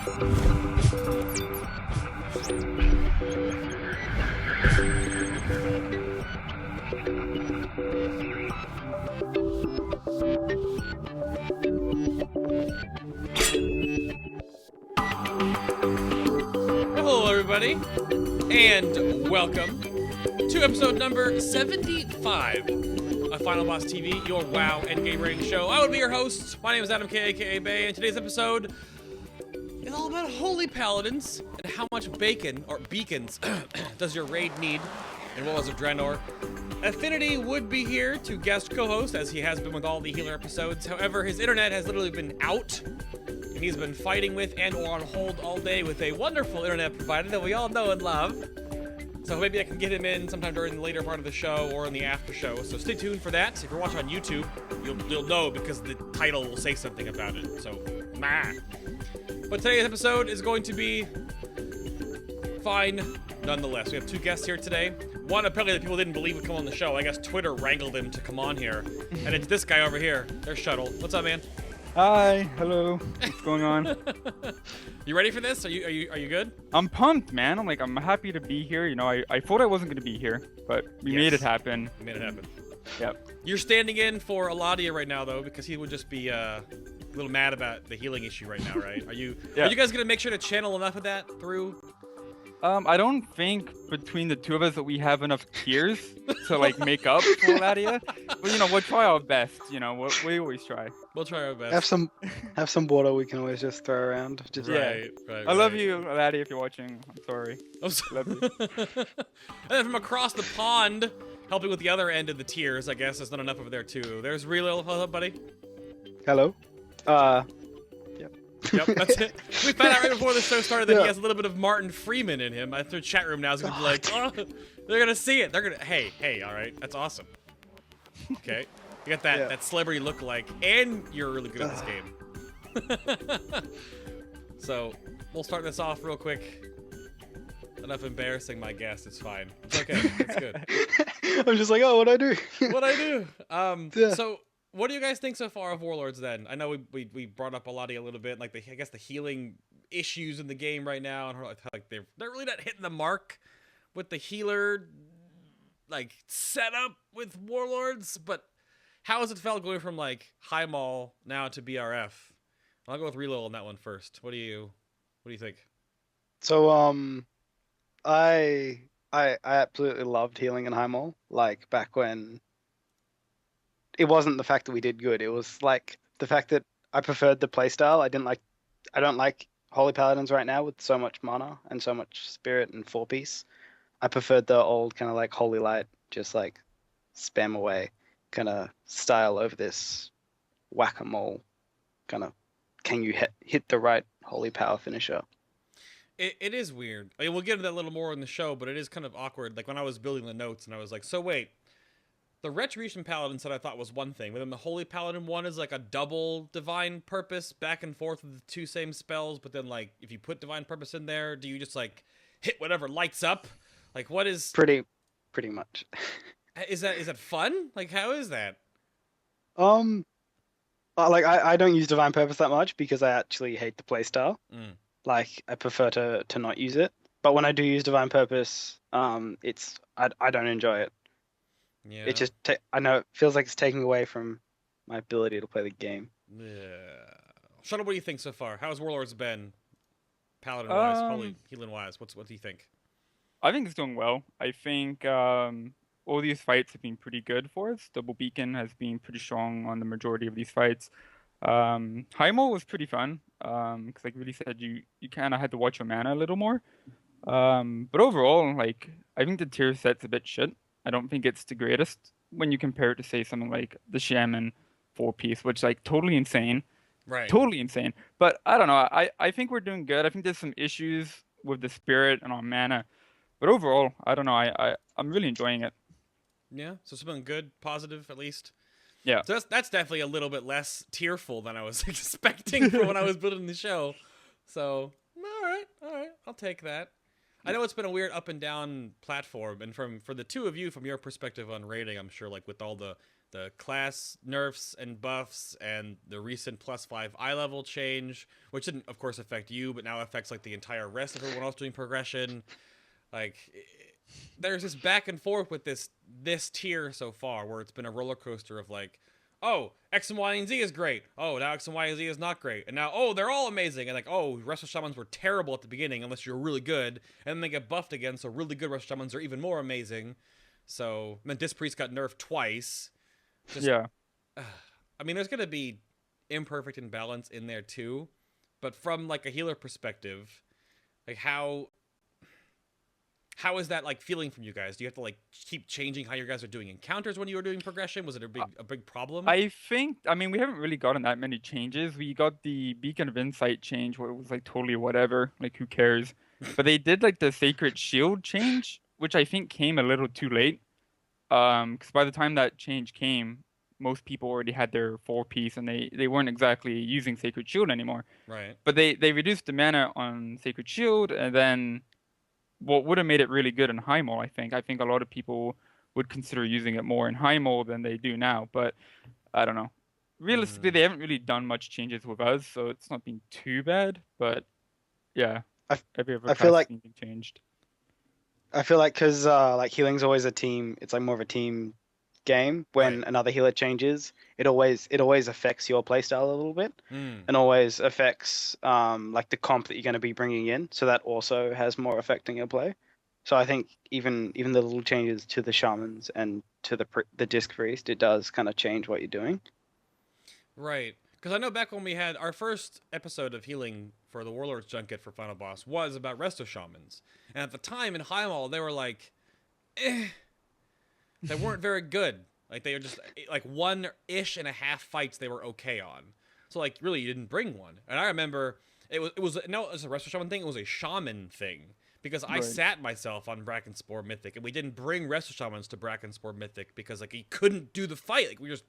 Hello, everybody, and welcome to episode number 75 of Final Boss TV, your WoW endgame rating show. I will be your host. My name is Adam K, aka Bay, and today's episode is all about Holy Paladins and how much bacon, or beacons, does your raid need in Warlords of Draenor. Affinity would be here to guest co-host, as he has been with all the healer episodes. However, his internet has literally been out, and he's been fighting with and or on hold all day with a wonderful internet provider that we all know and love. So maybe I can get him in sometime during the later part of the show or in the after show. So stay tuned for that. If you're watching on YouTube, you'll know because the title will say something about it. So, But today's episode is going to be fine nonetheless. We have two guests here today. One, apparently, that people didn't believe would come on the show. I guess Twitter wrangled him to come on here. And it's this guy over here. There's Shuttle. What's up, man? Hi, hello. What's going on? You ready for this? Are you good? I'm pumped, man. I'm happy to be here. You know, I thought I wasn't gonna be here, but we made it happen. We made it happen. Yep. You're standing in for Eladia right now, though, because he would just be a little mad about the healing issue right now, right? Are you guys gonna make sure to channel enough of that through? I don't think between the two of us that we have enough tears to make up for Ladia. But you know, we'll try our best. You know, we always try. We'll try our best. Have some water we can always just throw around. Just Right. I love you, Ladia, if you're watching. I'm sorry. I'm sorry. Love you. And then from across the pond, helping with the other end of the tears, I guess there's not enough over there too. There's Relil. Hello, buddy. Hello. Yep, that's it. We found out right before the show started that he has a little bit of Martin Freeman in him. I through chat room now is gonna be like, oh, they're gonna see it. They're gonna, hey, all right, that's awesome. Okay, you got that celebrity look-alike, and you're really good at this game. So we'll start this off real quick. Enough embarrassing my guest. It's fine. It's okay. It's good. I'm just like, oh, what'd I do? What'd I do? So. What do you guys think so far of Warlords then? I know we brought up Eladia a little bit, like I guess the healing issues in the game right now, and like they're really not hitting the mark with the healer setup with Warlords. But how has it felt going from like Highmaul now to BRF? I'll go with Relil on that one first. What do you think? So I absolutely loved healing in Highmaul, like back when. It wasn't the fact that we did good. It was like the fact that I preferred the playstyle. I don't like Holy Paladins right now with so much mana and so much spirit and 4-piece. I preferred the old kind of like Holy Light, just like spam away kind of style over this whack-a-mole kind of can you hit the right Holy Power finisher. It is weird. I mean, we'll get into that a little more in the show, but it is kind of awkward. Like when I was building the notes and I was like, so wait. The Retribution Paladin set I thought was one thing, but then the Holy Paladin one is like a double Divine Purpose back and forth with the two same spells, but then like if you put Divine Purpose in there, do you just like hit whatever lights up? Like what is pretty much. Is that fun? Like how is that? I don't use Divine Purpose that much because I actually hate the playstyle. Like I prefer to not use it. But when I do use Divine Purpose, I don't enjoy it. Yeah. It just, I know it feels like it's taking away from my ability to play the game. Yeah. Shuttle, what do you think so far? How's Warlords been? Paladin-wise, Holy Healing-wise, what do you think? I think it's doing well. I think all these fights have been pretty good for us. Double Beacon has been pretty strong on the majority of these fights. Highmaul was pretty fun, because like really said, you kind of had to watch your mana a little more. But overall, like I think the tier set's a bit shit. I don't think it's the greatest when you compare it to, say, something like the Shaman 4-piece, which is like totally insane. Right. Totally insane. But I don't know. I think we're doing good. I think there's some issues with the spirit and our mana. But overall, I don't know. I'm really enjoying it. Yeah. So something good, positive at least. Yeah. So that's definitely a little bit less tearful than I was expecting for when I was building the show. So all right. I'll take that. I know it's been a weird up and down platform, and for the two of you, from your perspective on rating, I'm sure like with all the the class nerfs and buffs and the recent +5 eye level change, which didn't, of course, affect you, but now affects like the entire rest of everyone else doing progression. Like, there's this back and forth with this tier so far, where it's been a roller coaster of like, oh, X and Y and Z is great. Oh, now X and Y and Z is not great. And now, oh, they're all amazing. And like, oh, Restless Shamans were terrible at the beginning unless you're really good. And then they get buffed again, so really good Restless Shamans are even more amazing. So, then Disc Priest got nerfed twice. Yeah. I mean, there's going to be imperfect imbalance in there too. But from like a healer perspective, like how is that like feeling from you guys? Do you have to like keep changing how you guys are doing encounters when you were doing progression? Was it a big problem? I mean, we haven't really gotten that many changes. We got the Beacon of Insight change where it was like totally whatever, like who cares? But they did like the Sacred Shield change, which I think came a little too late. Because by the time that change came, most people already had their 4-piece and they weren't exactly using Sacred Shield anymore. Right. But they reduced the mana on Sacred Shield, and then what would have made it really good in Highmaul, I think. I think a lot of people would consider using it more in Highmaul than they do now, but I don't know. Realistically, they haven't really done much changes with us, so it's not been too bad, but yeah, every other I feel class like has been changed. I feel like because like healing's always a team. It's like more of a team game. When Right. another healer changes, it always affects your playstyle a little bit, Mm. and always affects like the comp that you're going to be bringing in. So that also has more effect on your play. So I think even the little changes to the shamans and to the disc priest, it does kind of change what you're doing. Right. Because I know back when we had our first episode of healing for the Warlords junket for Final Boss was about Resto Shamans. And at the time in Highmaul, they were like, they weren't very good. Like, they were just, like, 1-ish and a half fights they were okay on. So, like, really, you didn't bring one. And I remember, it was a Resto Shaman thing, it was a Shaman thing. Because I Right. sat myself on Brackenspore Mythic, and we didn't bring Resto Shamans to Brackenspore Mythic because, like, he couldn't do the fight. Like, we just...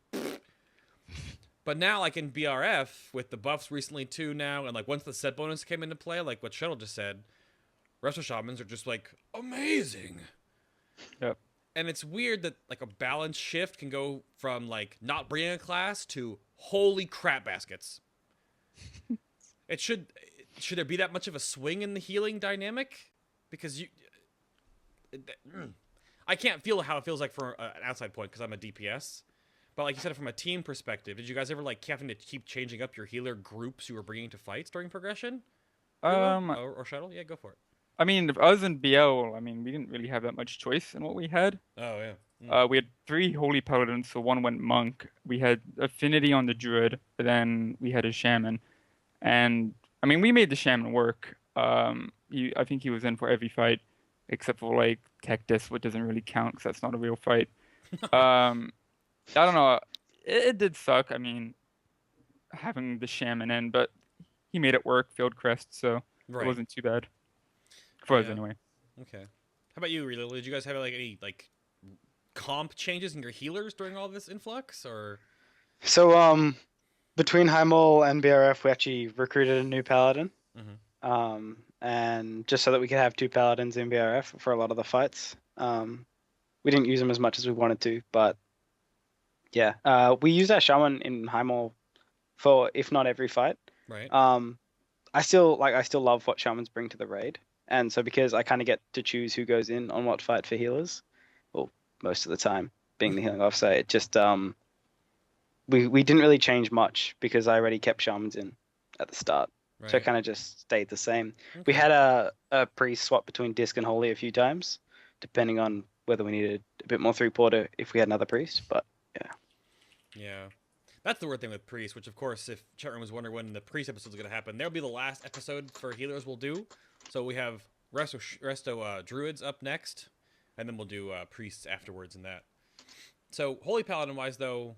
But now, like in BRF, with the buffs recently too now, and like once the set bonus came into play, like what Shuttle just said, Resto Shamans are just like amazing. Yep. And it's weird that like a balance shift can go from like not bringing a class to holy crap baskets. Should there be that much of a swing in the healing dynamic? Because I can't feel how it feels like from an outside point because I'm a DPS. But like you said, from a team perspective, did you guys ever like having to keep changing up your healer groups you were bringing to fights during progression? Or Shuttle? Yeah, go for it. I mean, if us and BL, I mean, we didn't really have that much choice in what we had. Oh yeah. We had 3 Holy Paladins, so one went Monk. We had Affinity on the Druid, but then we had a Shaman. And, I mean, we made the Shaman work. I think he was in for every fight, except for, like, Tectis, which doesn't really count because that's not a real fight. I don't know. It did suck, I mean, having the Shaman in, but he made it work, Field Crest, so Right. it wasn't too bad. For us, Yeah. anyway. Okay. How about you, Relil? Did you guys have like any like comp changes in your healers during all this influx, or? So between Highmaul and BRF, we actually recruited a new paladin. Mhm. And just so that we could have 2 paladins in BRF for a lot of the fights. We didn't use them as much as we wanted to, but yeah, we used our shaman in Highmaul for if not every fight. Right. I still love what shamans bring to the raid, and so because I kind of get to choose who goes in on what fight for healers, well, most of the time being the healing officer, it just we didn't really change much because I already kept shamans in at the start. Right. So it kind of just stayed the same. Okay. We had a priest swap between disc and holy a few times, depending on whether we needed a bit more throughput or if we had another priest. But Yeah. That's the weird thing with Priest, which of course, if chat room was wondering when the Priest episode is going to happen, there'll be the last episode for healers we'll do. So we have Resto Druids up next, and then we'll do Priests afterwards in that. So Holy Paladin wise though,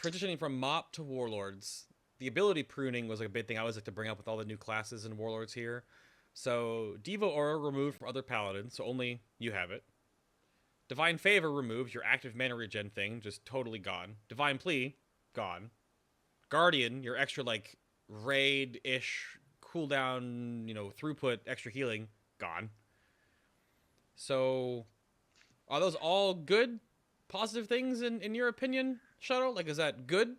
transitioning from Mop to Warlords, the ability pruning was like a big thing I always like to bring up with all the new classes in Warlords here. So Devo Aura removed from other Paladins, so only you have it. Divine Favor removed, your active mana regen thing, just totally gone. Divine Plea, gone. Guardian, your extra, like, raid-ish cooldown, throughput, extra healing, gone. So, are those all good, positive things in your opinion? Shuttle? Like, is that good?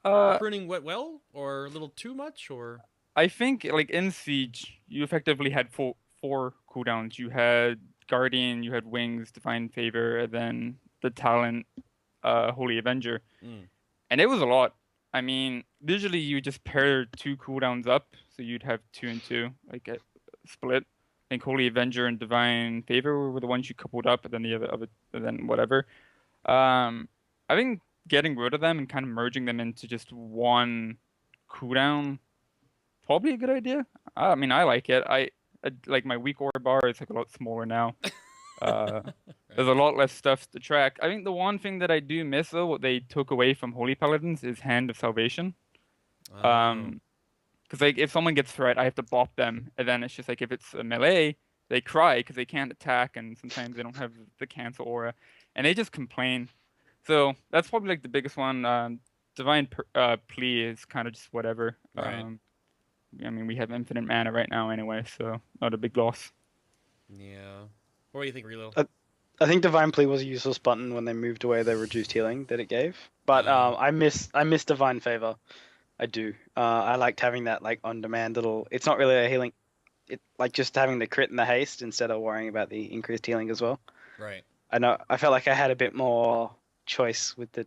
Uh, Pruning went well, or a little too much, or I think like in Siege, you effectively had four cooldowns. You had Guardian, you had Wings, Divine Favor, and then the talent, Holy Avenger, mm, and it was a lot. I mean, usually you just pair two cooldowns up, so you'd have 2 and 2, like a split. I think Holy Avenger and Divine Favor were the ones you coupled up, and then the other, and then whatever. I think getting rid of them and kind of merging them into just one cooldown probably a good idea. I mean, I like it. I like my weak ore bar is like a lot smaller now. Uh, there's a right? lot less stuff to track. I think the one thing that I do miss though, what they took away from Holy Paladins is Hand of Salvation. Oh, Um, because like if someone gets threat, I have to bop them, and then it's just like if it's a melee, they cry because they can't attack, and sometimes they don't have the cancel aura, and they just complain. So that's probably like the biggest one. Plea is kind of just whatever. right. I mean, we have infinite mana right now anyway, so not a big loss. Yeah. What do you think, Relo? I think Divine Plea was a useless button when they moved away the reduced healing that it gave. But I miss Divine Favor. I do. I liked having that like on demand little. It's not really a healing. It like just having the crit and the haste instead of worrying about the increased healing as well. Right. I know. I felt like I had a bit more choice with the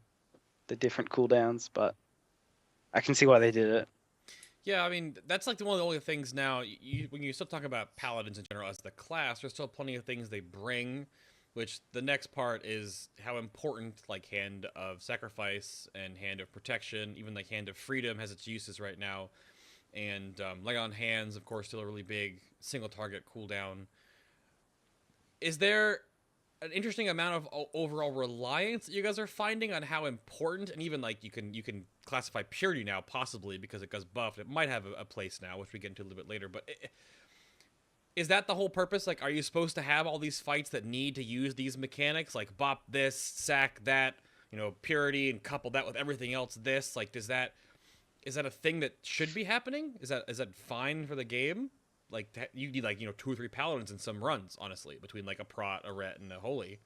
different cooldowns, but I can see why they did it. Yeah, I mean that's like one of the only things now. When you still talk about paladins in general as the class, there's still plenty of things they bring. Which the next part is how important like Hand of Sacrifice and Hand of Protection, even like Hand of Freedom has its uses right now. And Lay on Hands, of course, still a really big single target cooldown. Is there an interesting amount of overall reliance that you guys are finding on how important, and even like you can classify Purity now possibly because it goes buffed. It might have a place now, which we get into a little bit later. But is that the whole purpose? Like, are you supposed to have all these fights that need to use these mechanics, like bop this, sack that, Purity, and couple that with everything else? This, like, is that a thing that should be happening? Is that fine for the game? Like, you need like 2 or 3 paladins in some runs, honestly, between like a prot, a ret, and a holy.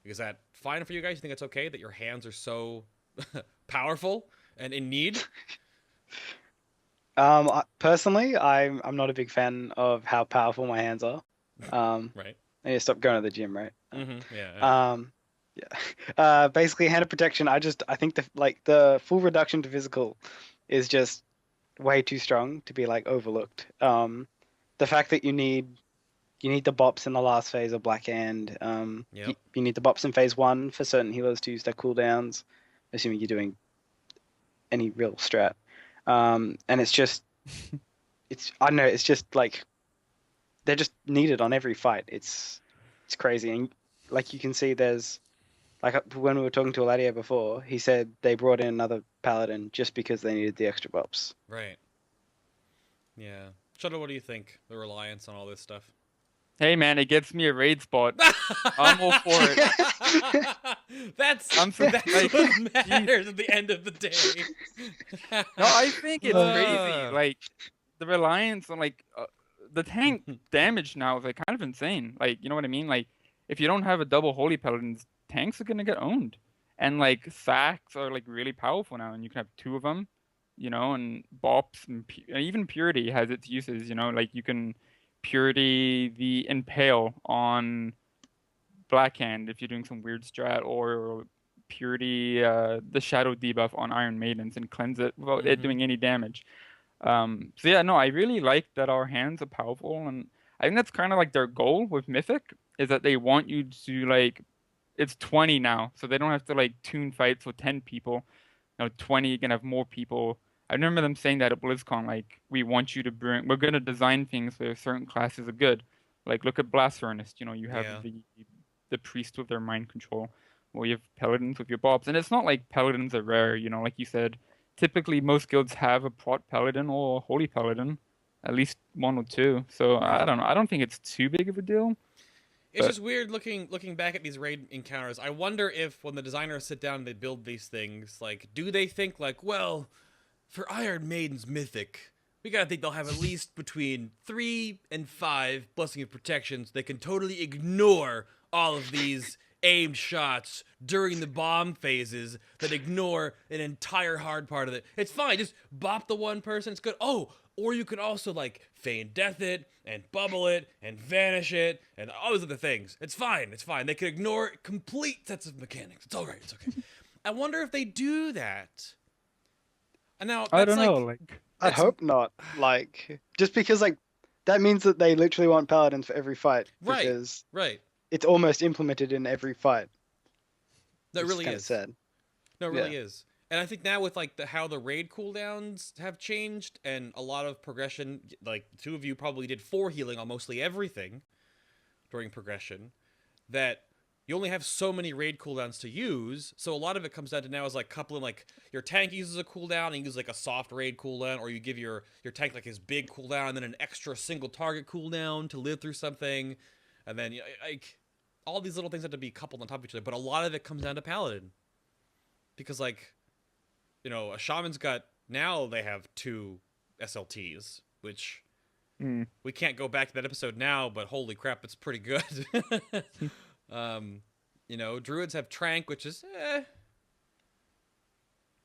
Is that fine for you guys? You think it's okay that your hands are so powerful and in need? Personally, I'm not a big fan of how powerful my hands are. Right. I need to stop going to the gym, right? Mm-hmm. Yeah. Yeah. Basically, Hand of Protection. I think the full reduction to physical is just way too strong to be like overlooked. The fact that you need the bops in the last phase of Black Hand. Yep. You need the bops in phase 1 for certain healers to use their cooldowns, assuming you're doing any real strat. And it's just, I don't know, it's just like they're just needed on every fight. It's crazy, and like you can see, there's like when we were talking to Eladio before, he said they brought in another paladin just because they needed the extra bops. Right. Yeah. Shuttle, what do you think? The reliance on all this stuff. Hey man, it gets me a raid spot. I'm all for it. That's I'm so, what matters at the end of the day. No, I think it's crazy. Like the reliance on like the tank damage now is like kind of insane. Like you know what I mean? Like if you don't have a double holy paladins, tanks are gonna get owned. And like sacks are like really powerful now, and you can have 2 of them. And bops and even purity has its uses. Like you can purity the impale on Blackhand if you're doing some weird strat, or purity the shadow debuff on Iron Maidens and cleanse it without it doing any damage. So yeah, no, I really like that our hands are powerful, and I think that's kind of like their goal with Mythic is that they want you to like it's 20 now, so they don't have to like tune fights with 10 people. 20, you can have more people. I remember them saying that at BlizzCon, like, we're going to design things where certain classes are good. Like, look at Blast Furnace, you have the priest with their mind control, or you have paladins with your bobs. And it's not like paladins are rare, like you said. Typically, most guilds have a prot paladin or a holy paladin, at least 1 or 2. So, I don't know. I don't think it's too big of a deal. It's just weird looking back at these raid encounters. I wonder if when the designers sit down and they build these things, like, do they think like, well, for Iron Maiden's Mythic, we gotta think they'll have at least between 3 and 5 Blessing of Protections. They can totally ignore all of these aimed shots during the bomb phases that ignore an entire hard part of it. It's fine. Just bop the one person. It's good. Oh, or you can also like feign death it and bubble it and vanish it and all those other things. It's fine. It's fine. They can ignore complete sets of mechanics. It's all right. It's okay. I wonder if they do that. And now I don't know. Like, I hope not. Like, just because like that means that they literally want paladins for every fight. Right. Because right. it's almost implemented in every fight. That really is. Sad. No, it really is. And I think now with like how the raid cooldowns have changed and a lot of progression, like the two of you probably did 4 healing on mostly everything during progression, that you only have so many raid cooldowns to use. So a lot of it comes down to now is like coupling, like your tank uses a cooldown and you use like a soft raid cooldown, or you give your tank like his big cooldown and then an extra single target cooldown to live through something. And then like all these little things have to be coupled on top of each other. But a lot of it comes down to Paladin. Because like, you know, a shaman's got, now they have 2 SLTs, which we can't go back to that episode now, but holy crap, it's pretty good. You know, druids have trank, which is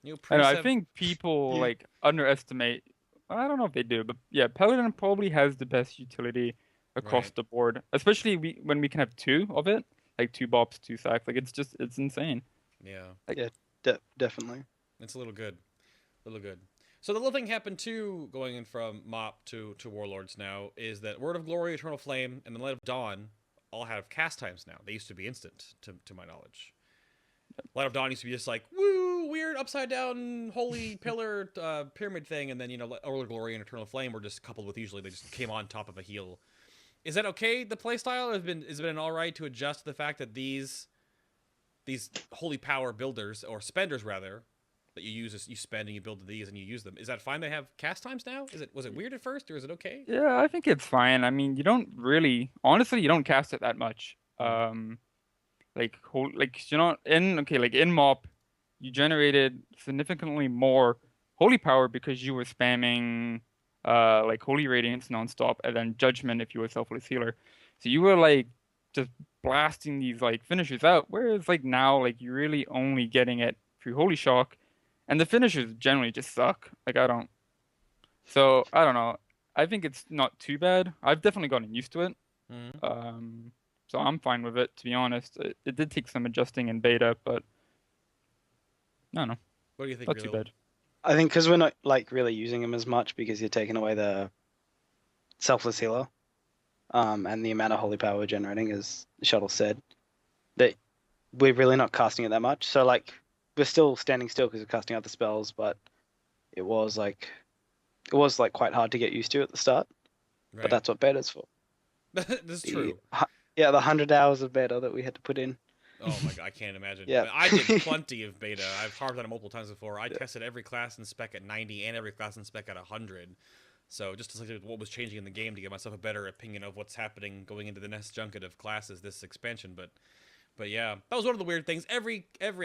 you know, I think people like underestimate. I don't know if they do, but yeah, Paladin probably has the best utility across the board, especially when we can have 2 of it, like 2 bops, 2 sacks. Like it's insane. Yeah. Like, definitely. It's a little good. So the little thing happened too, going in from Mop to Warlords now, is that Word of Glory, Eternal Flame, and the Light of Dawn all have cast times now. They used to be instant, to my knowledge. Light of Dawn used to be just like, woo, weird, upside down, holy pillar, pyramid thing, and then, you know, Word of Glory and Eternal Flame were just coupled with, usually they just came on top of a heal. Is that okay, the playstyle? Has it been alright to adjust to the fact that these holy power builders, or spenders rather, that you spend and you build these and you use them, is that fine? They have cast times now? Was it weird at first, or is it okay? Yeah, I think it's fine. I mean, you don't cast it that much. Like you know, in MOP, you generated significantly more holy power because you were spamming like Holy Radiance nonstop, and then Judgment if you were selfless healer. So you were like just blasting these like finishers out. Whereas like now, like you're really only getting it through Holy Shock, and the finishers generally just suck. Like I don't know. I think it's not too bad. I've definitely gotten used to it. So I'm fine with it, to be honest. It did take some adjusting in beta, but I don't know. What do you think? Not too bad. I think because we're not like really using them as much because you're taking away the selfless healer, and the amount of holy power we're generating, as Shuttle said, that we're really not casting it that much. So like we're still standing still because we're casting out the spells, but it was like quite hard to get used to at the start. Right. But that's what beta's for. That's true. Yeah, the 100 hours of beta that we had to put in. Oh my god, I can't imagine. Yeah. I did plenty of beta. I've harped on it multiple times before. I tested every class and spec at 90 and every class and spec at 100. So just to see what was changing in the game to give myself a better opinion of what's happening going into the next junket of classes this expansion. But yeah, that was one of the weird things. I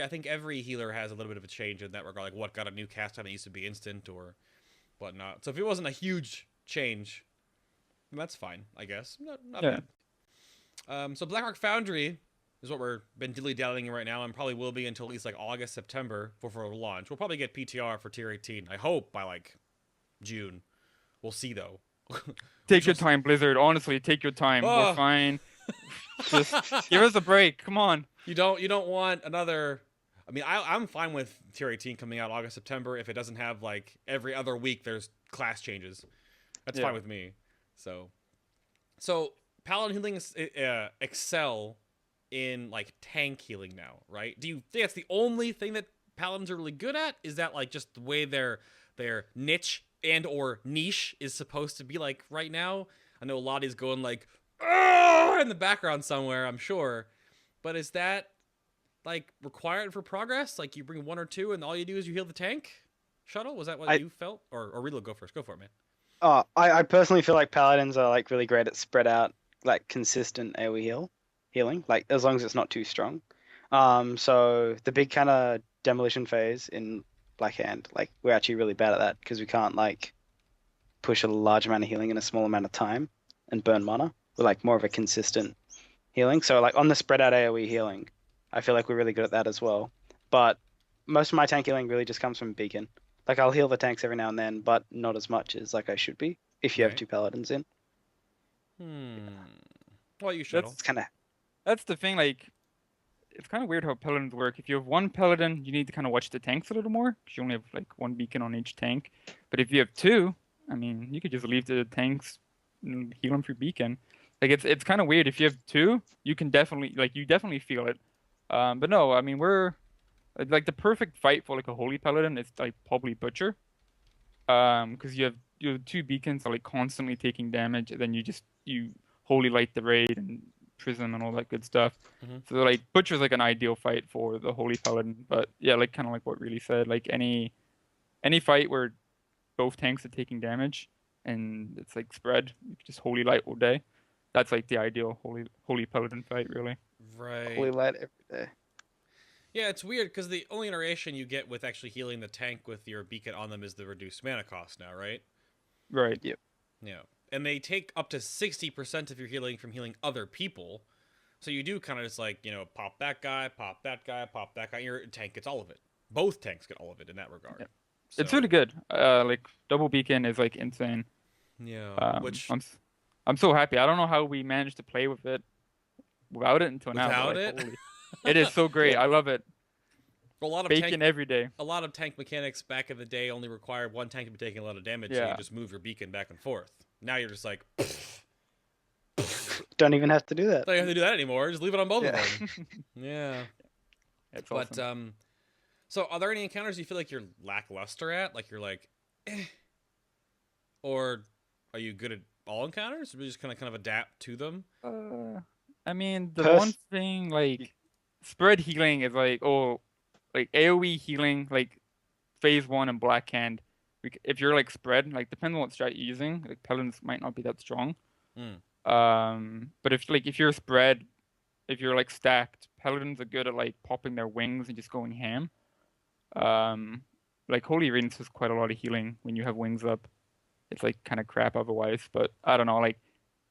think every healer has a little bit of a change in that regard, like what got a new cast time that used to be instant or whatnot. So if it wasn't a huge change, that's fine, I guess. Not bad. So Blackrock Foundry is what we're been dilly-dallying right now, and probably will be until at least like August, September for launch. We'll probably get PTR for Tier 18. I hope by like June. We'll see though. Take your time, Blizzard. Honestly, take your time. We're fine. Just give us a break. Come on. You don't want another. I mean, I'm fine with Tier 18 coming out August, September if it doesn't have like every other week there's class changes. That's fine with me. So Paladin healing excel in like tank healing now, right? Do you think that's the only thing that Paladins are really good at? Is that like just the way their niche and or niche is supposed to be like right now? I know Lottie's going like in the background somewhere, I'm sure. But is that like required for progress? Like you bring 1 or 2 and all you do is you heal the tank? Shuttle? Was that what you felt? Or Relil, go first. Go for it, man. I personally feel like Paladins are like really great at spread out, like consistent AoE healing, like as long as it's not too strong. So the big kind of demolition phase in Black Hand, like we're actually really bad at that because we can't like push a large amount of healing in a small amount of time and burn mana. We're like more of a consistent healing. So like on the spread out AoE healing, I feel like we're really good at that as well. But most of my tank healing really just comes from beacon. Like I'll heal the tanks every now and then, but not as much as like I should be if you have Right. 2 paladins in. Well, you Shuttle. It's kind of That's the thing. Like, it's kind of weird how paladins work. If you have one paladin, you need to kind of watch the tanks a little more because you only have like one beacon on each tank. But if you have two, I mean, you could just leave the tanks and heal them through beacon. Like it's kind of weird. If you have two, you can definitely feel it. But no, I mean we're like the perfect fight for like a holy paladin is like probably butcher. Because you have two beacons that are like constantly taking damage, and then you holy light the raid and prism and all that good stuff. So like butcher's like an ideal fight for the holy paladin. But yeah, like kind of like what really said, like any fight where both tanks are taking damage and it's like spread, you can just holy light all day. That's like the ideal holy paladin fight, really. Right. holy light every day. Yeah, it's weird because the only interaction you get with actually healing the tank with your beacon on them is the reduced mana cost now, right? Right. Yep. Yeah. And they take up to 60% of your healing from healing other people. So you do kind of just like, pop that guy, pop that guy, pop that guy. Your tank gets all of it. Both tanks get all of it in that regard. Yep. So, It's really good. Like double beacon is like insane. yeah. Which I'm so happy. I don't know how we managed to play with it without it until now. Without But, like, it? holy, it is so great. I love it. a lot of Bacon tank, every day. a lot of tank mechanics back in the day only required one tank to be taking a lot of damage, so Yeah. you just move your beacon back and forth. Now you're just like, Don't even have to do that. don't have to do that anymore. Just leave it on both Yeah. of them. Yeah. It's But awesome. so are there any encounters you feel like you're lackluster at? Like you're like, or are you good at all encounters? Or you just kind of adapt to them? I mean, the Pers- one thing like spread healing is like like AoE healing like phase 1 and Black Hand. If you're like spread, like depending on what strat you're using, like paladins might not be that strong. But if you're spread, if you're like stacked, paladins are good at like popping their wings and just going ham. Like Holy Radiance has quite a lot of healing when you have wings up. It's like kind of crap otherwise, but I don't know. Like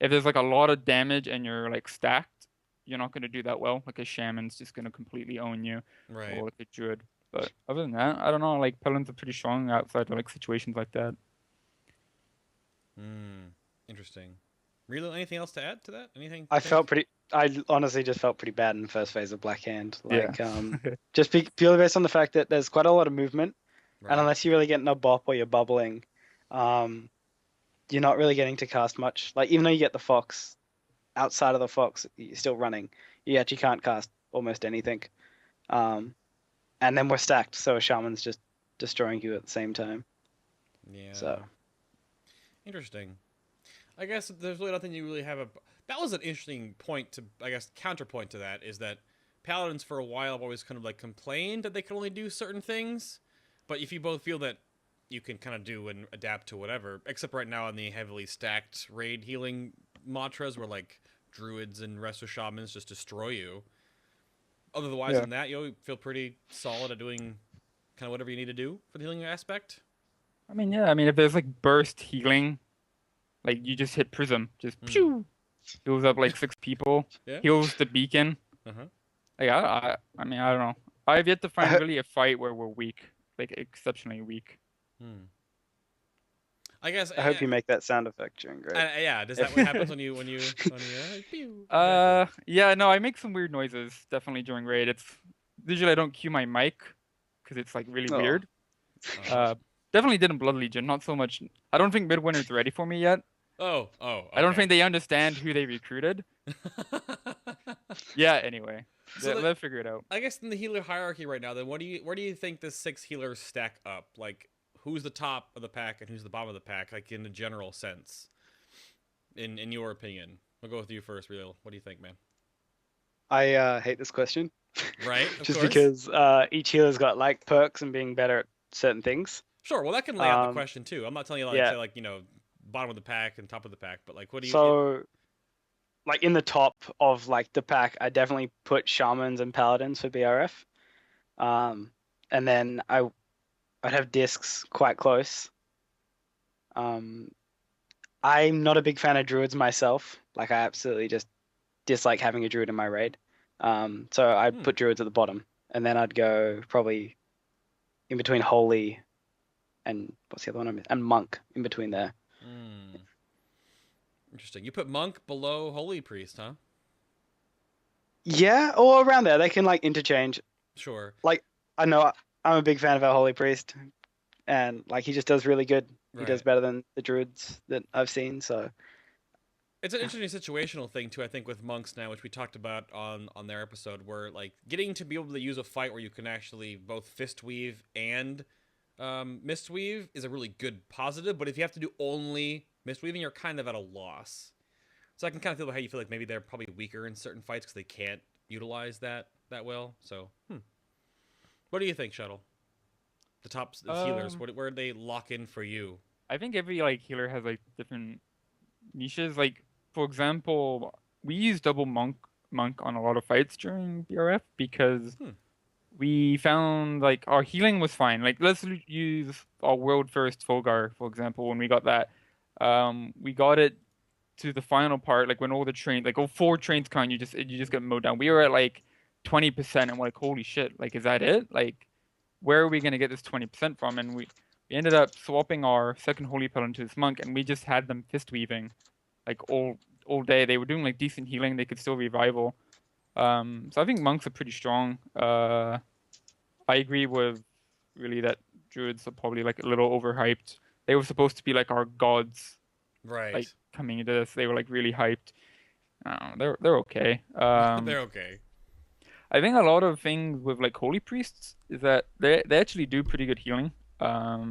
if there's like a lot of damage and you're like stacked, you're not gonna do that well. Like a shaman's just gonna completely own you, Right. or like a druid. But other than that, I don't know. Like paladins are pretty strong outside of like situations like that. Interesting. Relil, anything else to add to that? Anything? I honestly just felt pretty bad in the first phase of Black Hand. Like, Yeah. just purely based on the fact that there's quite a lot of movement, Right. and unless you're really getting a bop or you're bubbling, you're not really getting to cast much. Like, even though you get the Fox, outside of the Fox, you're still running. You actually can't cast almost anything. And then we're stacked, so a Shaman's just destroying you at the same time. Yeah. So. Interesting. I guess there's really nothing you really have that was an interesting point to, I guess, counterpoint to that is that paladins for a while have always kind of like complained that they can only do certain things, but if you both feel that you can kind of do and adapt to whatever, except right now on the heavily stacked raid healing mantras where like druids and resto shamans just destroy you. Otherwise than that, you feel pretty solid at doing kind of whatever you need to do for the healing aspect. I mean, yeah. I mean, if there's like burst healing, like you just hit Prism, just pew, heals up like 6 people, heals the beacon. Like I mean, I don't know. I've yet to find really a fight where we're weak, like exceptionally weak. I guess. I hope you make that sound effect during raid. Yeah. Does that what happens when you pew? Yeah. No, I make some weird noises definitely during raid. It's usually I don't cue my mic because it's like really weird. Definitely did in Blood Legion, not so much. I don't think Midwinter's ready for me yet. Okay. I don't think they understand who they recruited. Yeah. Anyway, So let's figure it out. I guess in the healer hierarchy right now, then where do you think the 6 healers stack up? Like, who's the top of the pack and who's the bottom of the pack? Like in a general sense, in your opinion. We'll go with you first, Relil. What do you think, man? I hate this question. Right. Just because each healer's got like perks and being better at certain things. Sure. Well, that can lay out the question too. I'm not telling you like yeah. say like bottom of the pack and top of the pack, but like what do you? So, like in the top of like the pack, I definitely put shamans and paladins for BRF, and then I'd have discs quite close. I'm not a big fan of druids myself. Like I absolutely just dislike having a druid in my raid. So I'd put druids at the bottom, and then I'd go probably in between holy and what's the other one? And monk in between there. Interesting. You put monk below holy priest, huh? Yeah, or around there. They can like interchange. Sure. Like I know I'm a big fan of our holy priest, and like he just does really good. He does better than the druids that I've seen. So it's an interesting situational thing too, I think, with monks now, which we talked about on their episode, where like getting to be able to use a fight where you can actually both fist weave and mist weave is a really good positive. But if you have to do only mist weaving, you're kind of at a loss. So I can kind of feel how you feel like maybe they're probably weaker in certain fights because they can't utilize that well. So, what do you think, Shuttle? The healers, where do they lock in for you? I think every like healer has like different niches. Like for example, we use double monk on a lot of fights during BRF because we found like our healing was fine. Like let's use our world first Fulgar for example. When we got that, we got it to the final part, like when all the trains, like all 4 trains count, you just get mowed down. We were at like 20%, and we're like, holy shit, like is that it? Like, where are we gonna get this 20% from? And we ended up swapping our second Holy Paladin to this monk, and we just had them fist weaving, like all day. They were doing like decent healing. They could still revival. So I think monks are pretty strong. I agree with really that druids are probably like a little overhyped. They were supposed to be like our gods. Right. Like coming into this, they were like really hyped. They're okay. They're okay. I think a lot of things with like holy priests is that they actually do pretty good healing. I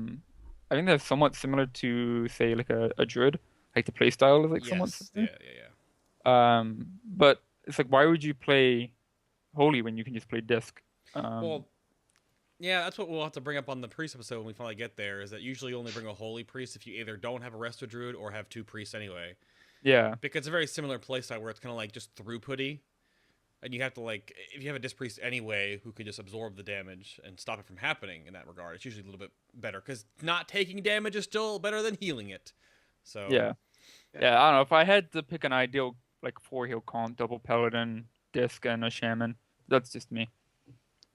think they're somewhat similar to say like a druid. Like the playstyle is like somewhat similar. Yeah. But it's like why would you play holy when you can just play disc? Well, yeah, that's what we'll have to bring up on the priest episode when we finally get there, is that usually you only bring a holy priest if you either don't have a resto druid or have 2 priests anyway. Yeah. Because it's a very similar playstyle where it's kind of like just throughputty. And you have to like, if you have a disc priest anyway who can just absorb the damage and stop it from happening in that regard, it's usually a little bit better. Because not taking damage is still better than healing it. So Yeah, I don't know. If I had to pick an ideal like 4 heal comp, double paladin, disc, and a shaman, that's just me.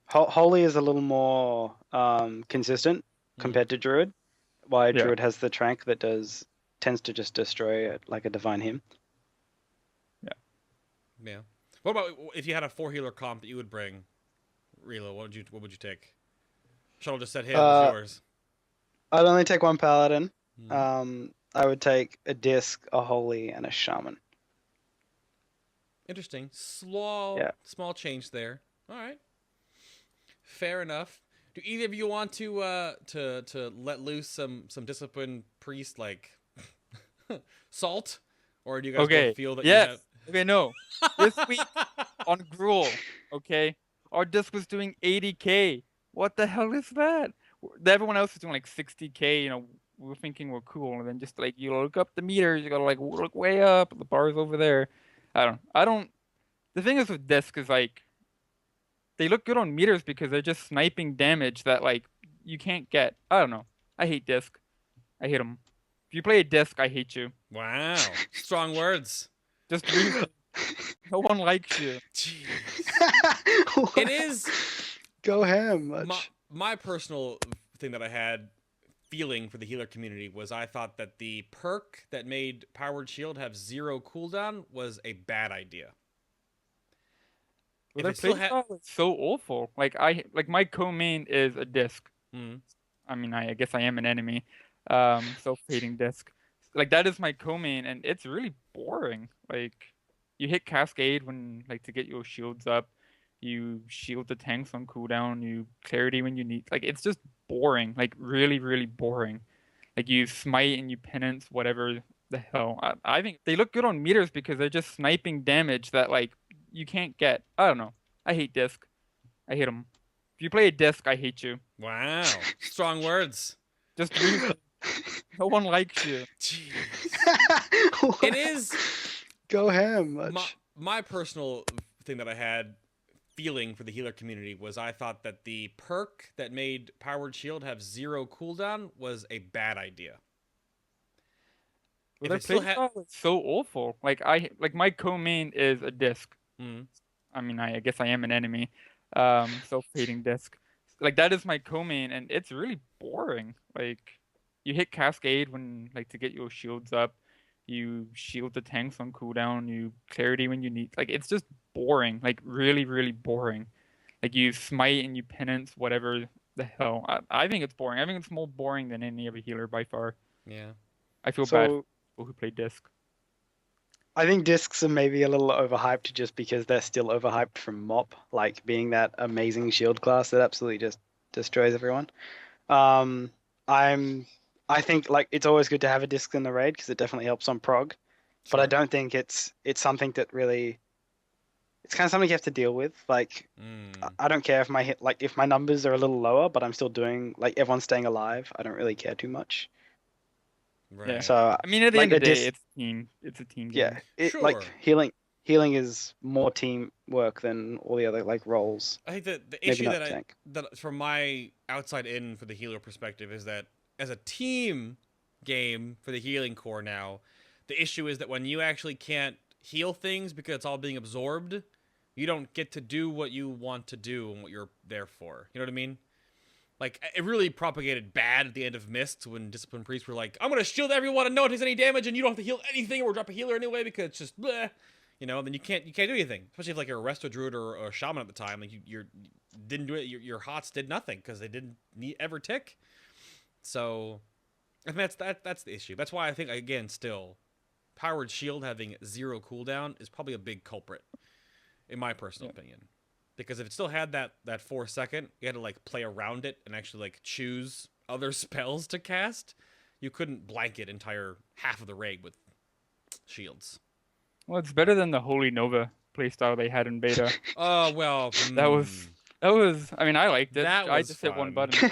holy is a little more consistent compared to druid. Why druid has the trank that tends to just destroy it like a divine hymn. Yeah. What about if you had a 4 healer comp that you would bring, Relil? What would you take? Shuttle just said his. What's yours? I'd only take 1 paladin. I would take a disc, a holy, and a shaman. Interesting. Small change there. All right. Fair enough. Do either of you want to let loose some disciplined priest like Salt, or do you guys both feel that? Yes. Okay. No. This week on Gruel, okay, our disc was doing 80k. What the hell is that? Everyone else is doing like 60k. You know, we were thinking we're cool, and then just like you look up the meters, you gotta like look way up. The bar's over there. I don't. The thing is with disc is like they look good on meters because they're just sniping damage that like you can't get. I don't know. I hate disc. I hate them. If you play a disc, I hate you. Wow, strong words. Just leave it. No one likes you. Jeez. It is. Go ham. My personal thing that I had feeling for the healer community was I thought that the perk that made Powered Shield have 0 cooldown was a bad idea. Well, their playstyle is so awful. Like my co-main is a disc. I mean, I guess I am an enemy. Self-hating disc. Like that is my co-main, and it's really boring. Like you hit Cascade when like to get your shields up. You shield the tanks on cooldown. You clarity when you need. Like it's just boring. Like really, really boring. Like you smite and you penance whatever the hell. I think they look good on meters because they're just sniping damage that like you can't get. I don't know. I hate disc. I hate them. If you play a disc, I hate you. Wow, strong words. Just leave it. No one likes you. Jeez. It is. Go ham. My personal thing that I had feeling for the healer community was I thought that the perk that made Powered Shield have 0 cooldown was a bad idea. Well, their playstyle is so awful. Like my co-main is a disc. I mean, I guess I am an enemy. Self-fading disc. Like that is my co-main, and it's really boring. Like you hit Cascade when like to get your shields up. You shield the tanks on cooldown. You clarity when you need. Like it's just boring. Like really, really boring. Like you smite and you penance whatever the hell. I think it's boring. I think it's more boring than any other healer by far. Yeah. I feel bad for So people who play disc. I think discs are maybe a little overhyped just because they're still overhyped from MOP, like being that amazing shield class that absolutely just destroys everyone. Um, I think like it's always good to have a disc in the raid because it definitely helps on prog, but I Sure. don't think it's something that really it's kind of something you have to deal with. Like I don't care if my hit like if my numbers are a little lower, but I'm still doing like everyone's staying alive. I don't really care too much. Right. Yeah. So I mean, at the like end a of the day, disc, it's team. It's a team yeah, game. it like Sure. healing is more teamwork than all the other like roles. I think that the Maybe issue not that tank. that from my outside in for the healer perspective is that as a team game for the healing core now, the issue is that when you actually can't heal things because it's all being absorbed, you don't get to do what you want to do and what you're there for. You know what I mean? Like it really propagated bad at the end of Mist when Discipline Priests were like, "I'm gonna shield everyone and no one takes any damage, and you don't have to heal anything or drop a healer anyway because it's just bleh." You know, then you can't do anything, especially if like you're a resto druid or a shaman at the time. Like you didn't do it. Your hots did nothing because they didn't ever tick. So I think that's the issue. That's why I think again still, powered shield having 0 cooldown is probably a big culprit, in my personal opinion. Because if it still had that 4-second, you had to like play around it and actually like choose other spells to cast. You couldn't blanket entire half of the raid with shields. Well, it's better than the Holy Nova playstyle they had in beta. Oh well, That was. I mean, I liked it. That I was just hit one fun. button.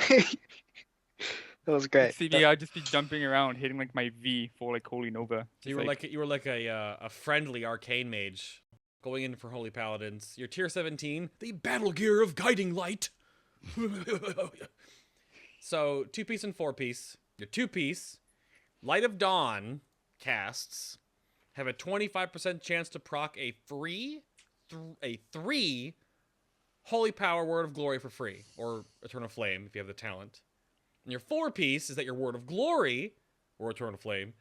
That was You'd great. see me. I'd just be jumping around, hitting like my V for like Holy Nova. You were like a friendly arcane mage going in for Holy Paladins. You're tier 17, the battle gear of guiding light. So 2-piece and 4-piece. Your 2-piece Light of Dawn casts have a 25% chance to proc a three Holy Power Word of Glory for free, or Eternal Flame if you have the talent. And your 4-piece is that your Word of Glory, or Eternal Flame,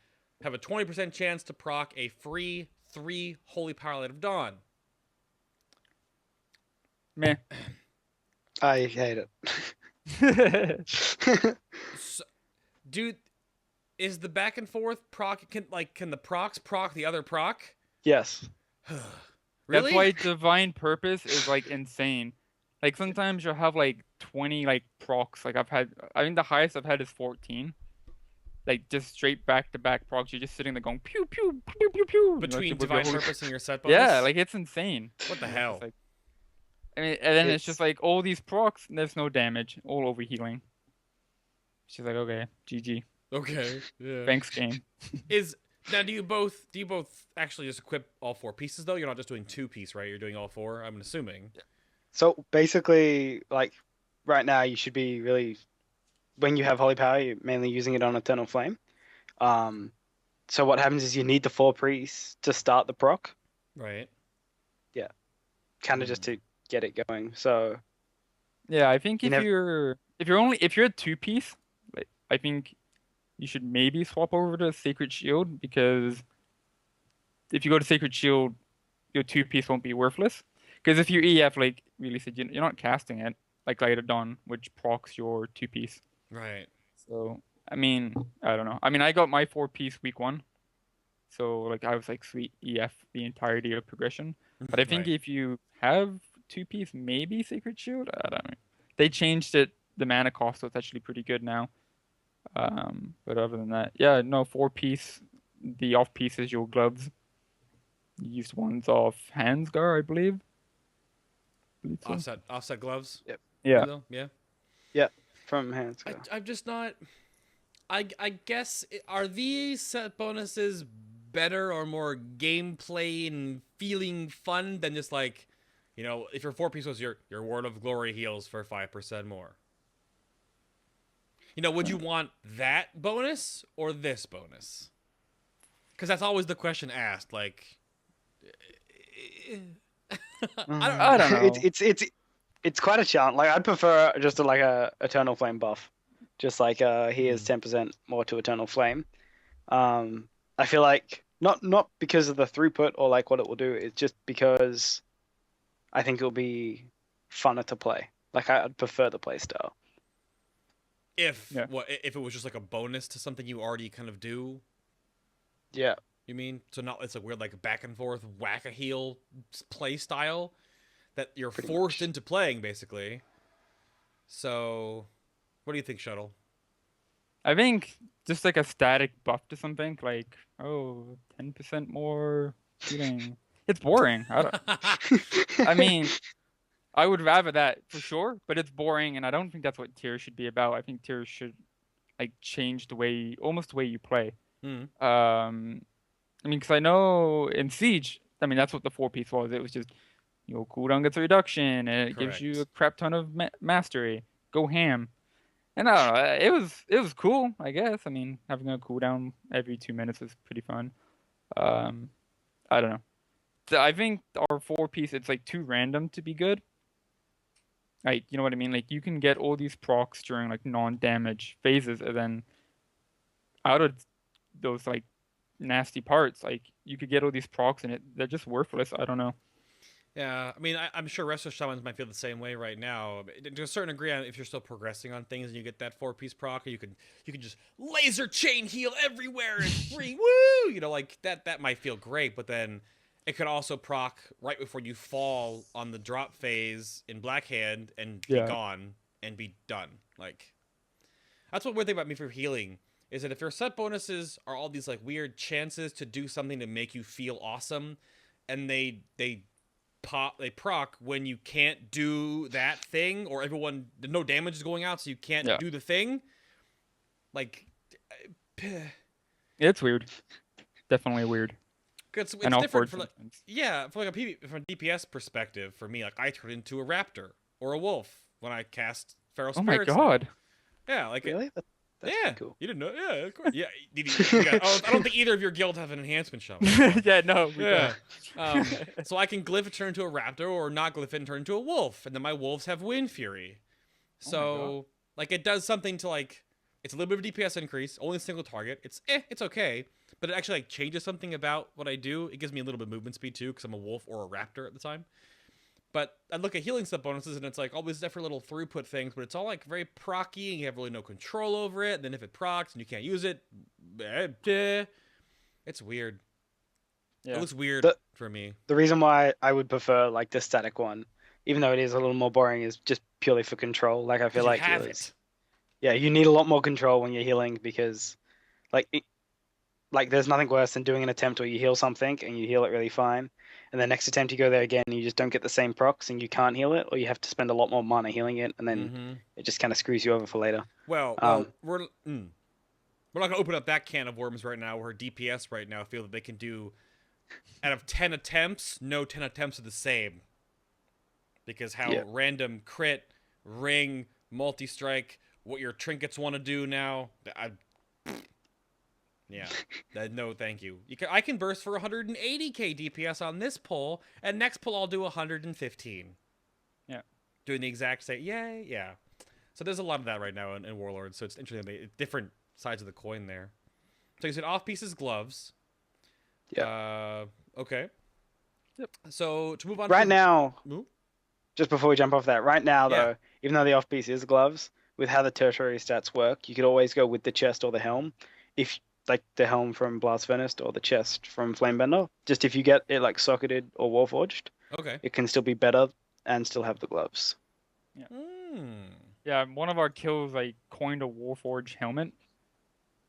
have a 20% chance to proc a free 3 Holy Power Light of Dawn. meh. I hate it. So, dude, is the back and forth proc can the procs proc the other proc? Yes. Really? That's why Divine Purpose is like insane. Like sometimes you'll have like 20 like procs. Like I think the highest I've had is 14. Like just straight back to back procs. You're just sitting there going pew pew pew pew pew. Between with your Divine Holy- Purpose and your set bonus? Yeah, like it's insane. What the It's hell? just like, I mean, and then it's It's- just like all these procs, and there's no damage, all over healing. She's like, okay, GG. Okay. Yeah. Thanks, game. Now do you both actually just equip all 4 pieces though? You're not just doing 2-piece, right? You're doing all 4, I'm assuming. So basically, like right now, you should be really when you have Holy Power, you're mainly using it on Eternal Flame. So what happens is you need the 4 priests to start the proc, Right. kind of just to get it going. So Yeah, I think You if never- you're a 2-piece, like I think you should maybe swap over to Sacred Shield because if you go to Sacred Shield, your 2-piece won't be worthless. Because if you EF, like really said, you're not casting it like Light of Dawn, which procs your 2-piece. Right. So I mean, I don't know. I mean, I got my 4-piece week 1, so like I was like sweet EF the entirety of progression. But I think Right. if you have 2-piece, maybe Sacred Shield. I don't know. They changed it, the mana cost, so it's actually pretty good now. But other than that, yeah, no 4-piece. The off-piece is your gloves. You used ones off Hansgar, I believe. So. Offset gloves? Yeah. Though? Yeah. from hands. I'm just not. I guess are these set bonuses better or more gameplay and feeling fun than just like, you know, if your 4-piece was your Word of Glory heals for 5% more. You know, would you want that bonus or this bonus? Because that's always the question asked. Like, I don't know. It's quite a challenge. Like I'd prefer just a Eternal Flame buff, just like he is 10% more to Eternal Flame. I feel like not because of the throughput or like what it will do. It's just because I think it'll be funner to play. Like I'd prefer the play style. If it was just like a bonus to something you already kind of do? Yeah. You mean? So not it's a weird like back and forth whack a heel play style that you're Pretty forced much. into playing basically. So, what do you think, Shuttle? I think just like a static buff to something, like 10% more healing. It's boring. I mean, I would rather that for sure, but it's boring, and I don't think that's what tiers should be about. I think tiers should like change almost the way you play. I mean, because I know in Siege, I mean that's what the 4-piece was. It was just cooldown gets a reduction, and it gives you a crap ton of mastery. Go ham. And I don't know, it was cool, I guess. I mean, having a cooldown every 2 minutes is pretty fun. I don't know. So I think our 4-piece, it's like too random to be good. Like, you know what I mean? Like, you can get all these procs during like non-damage phases, and then out of those like nasty parts, like you could get all these procs, and they're just worthless. I don't know. Yeah, I mean, I'm sure Resto Shamans might feel the same way right now. To a certain degree, if you're still progressing on things and you get that 4-piece proc, you can just laser chain heal everywhere and free, woo! You know, like that might feel great, but then it could also proc right before you fall on the drop phase in Blackhand and be gone and be done. Like, that's what weird thing about me for healing is that if your set bonuses are all these like weird chances to do something to make you feel awesome, and they proc when you can't do that thing, or no damage is going out, so you can't do the thing. Like, it's weird. Definitely weird. It's different for from a DPS perspective. For me, like I turn into a raptor or a wolf when I cast Feral Spirits. Oh my god! Yeah, like really? That's cool. You didn't know? Yeah, of course. Yeah, I don't think either of your guilds have an enhancement shovel. Yeah, no, we don't. So I can glyph it turn into a raptor, or not glyph it and turn into a wolf, and then my wolves have Wind Fury. So like it does something to like it's a little bit of a DPS increase, only a single target. It's okay, but it actually like changes something about what I do. It gives me a little bit of movement speed too, because I'm a wolf or a raptor at the time. But I look at healing stuff bonuses, and it's like all these different little throughput things, but it's all like very procky, and you have really no control over it. And then if it procs and you can't use it, it's weird. Yeah. It looks weird for me. The reason why I would prefer like the static one, even though it is a little more boring, is just purely for control. Like I feel like you need a lot more control when you're healing, because like there's nothing worse than doing an attempt where you heal something and you heal it really fine, and the next attempt you go there again and you just don't get the same procs and you can't heal it, or you have to spend a lot more mana healing it, and then it just kind of screws you over for later. Well, we're not gonna open up that can of worms right now. Where DPS right now feel that they can do out of 10 attempts, no 10 attempts are the same, because how random crit, ring, multi-strike, what your trinkets want to do now. No, thank you. I can burst for 180k DPS on this pull, and next pull I'll do 115. Yeah, doing the exact same. Yeah. So there's a lot of that right now in Warlords. So it's interesting. Different sides of the coin there. So you said off pieces gloves. Yeah. Okay. Yep. So to move on. Now, just before we jump off that, right now though, even though the off piece is gloves, with how the tertiary stats work, you could always go with the chest or the helm. If like the helm from Blast Furnace or the chest from Flamebender, just if you get it like socketed or warforged, it can still be better and still have the gloves. Yeah. Yeah, one of our kills, I coined a warforged helmet,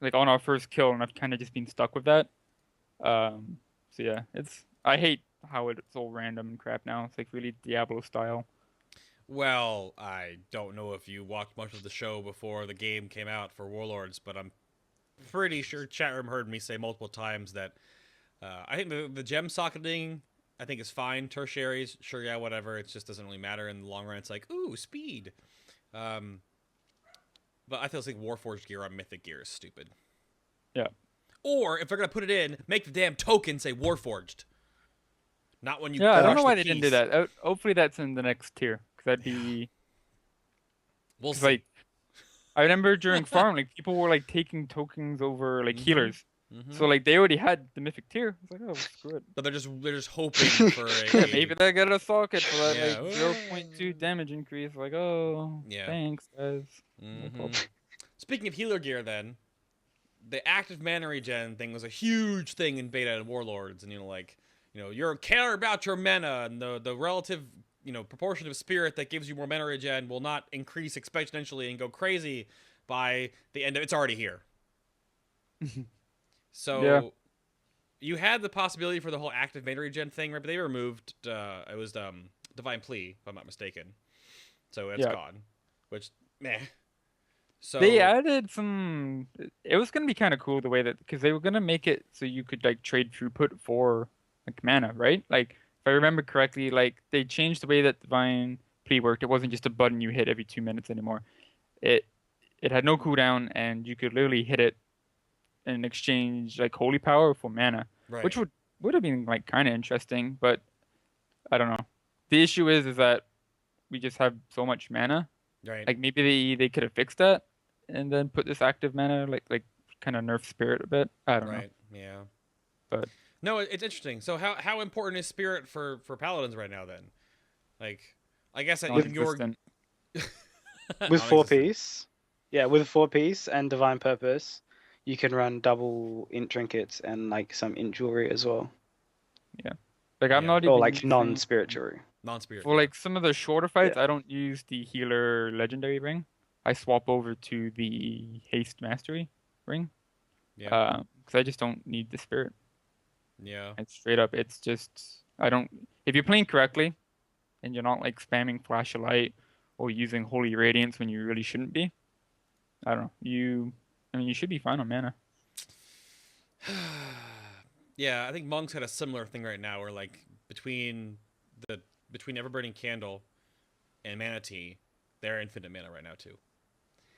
like on our first kill, and I've kind of just been stuck with that. So yeah, I hate how it's all random and crap now. It's like really Diablo style. Well, I don't know if you watched much of the show before the game came out for Warlords, but I'm pretty sure chat room heard me say multiple times that I think the gem socketing I think is fine. Tertiaries, sure, yeah, whatever. It just doesn't really matter in the long run. It's like, ooh, speed. But I feel like Warforged gear on Mythic gear is stupid. Yeah. Or if they're gonna put it in, make the damn token say Warforged. Not when you Yeah, I don't crush know why the they didn't do piece. that. Hopefully that's in the next tier, because that'd be We'll 'cause, see. like I remember during farm, like people were like taking tokens over like healers. So like they already had the mythic tier. It's like, oh, screw it. But they're just hoping for Yeah, a maybe they get a socket for that Yeah. like 0.2 damage increase. Like, oh, Yeah. thanks guys. No problem. Speaking of healer gear, then the active mana regen thing was a huge thing in beta and Warlords, and you care about your mana, and the relative proportion of spirit that gives you more mana regen will not increase exponentially and go crazy by the end of it's already here. So Yeah. you had the possibility for the whole active mana regen thing, right? But they removed it was Divine Plea, if I'm not mistaken. So it's gone. Which meh. So They added some. It was gonna be kind of cool the way that because they were gonna make it so you could like trade throughput for like mana, right? Like if I remember correctly, like they changed the way that Divine Plea worked. It wasn't just a button you hit every 2 minutes anymore. It had no cooldown, and you could literally hit it and exchange like holy power for mana, right. which would have been like kind of interesting. But I don't know. The issue is that we just have so much mana. Right. Like maybe they could have fixed that and then put this active mana like kind of nerf spirit a bit. I don't know. Right. Yeah. But no, it's interesting. So how important is spirit for paladins right now then? Like I guess that in your non-existent. With 4-piece, yeah, with 4-piece and divine purpose, you can run double int trinkets and like some int jewelry as well. Yeah. Like I'm not even or like using, non-spirit jewelry. Non-spirit. for like some of the shorter fights, I don't use the healer legendary ring. I swap over to the haste mastery ring. Yeah. Because I just don't need the spirit. Yeah. And straight up, it's just I don't. If you're playing correctly, and you're not like spamming flash of light or using holy radiance when you really shouldn't be, I don't know. You should be fine on mana. Yeah, I think monks had a similar thing right now, where like between Everburning Candle and Mana Tea, they're infinite mana right now too.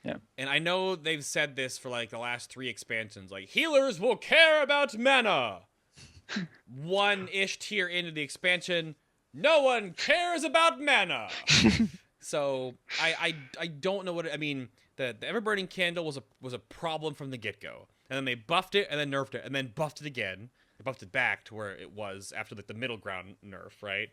Yeah. And I know they've said this for like the last 3 expansions, like healers will care about mana. 1-ish tier into the expansion, no one cares about mana. So I don't know what I mean. The Everburning Candle was a problem from the get-go, and then they buffed it and then nerfed it and then buffed it again. They buffed it back to where it was after like the middle ground nerf, right?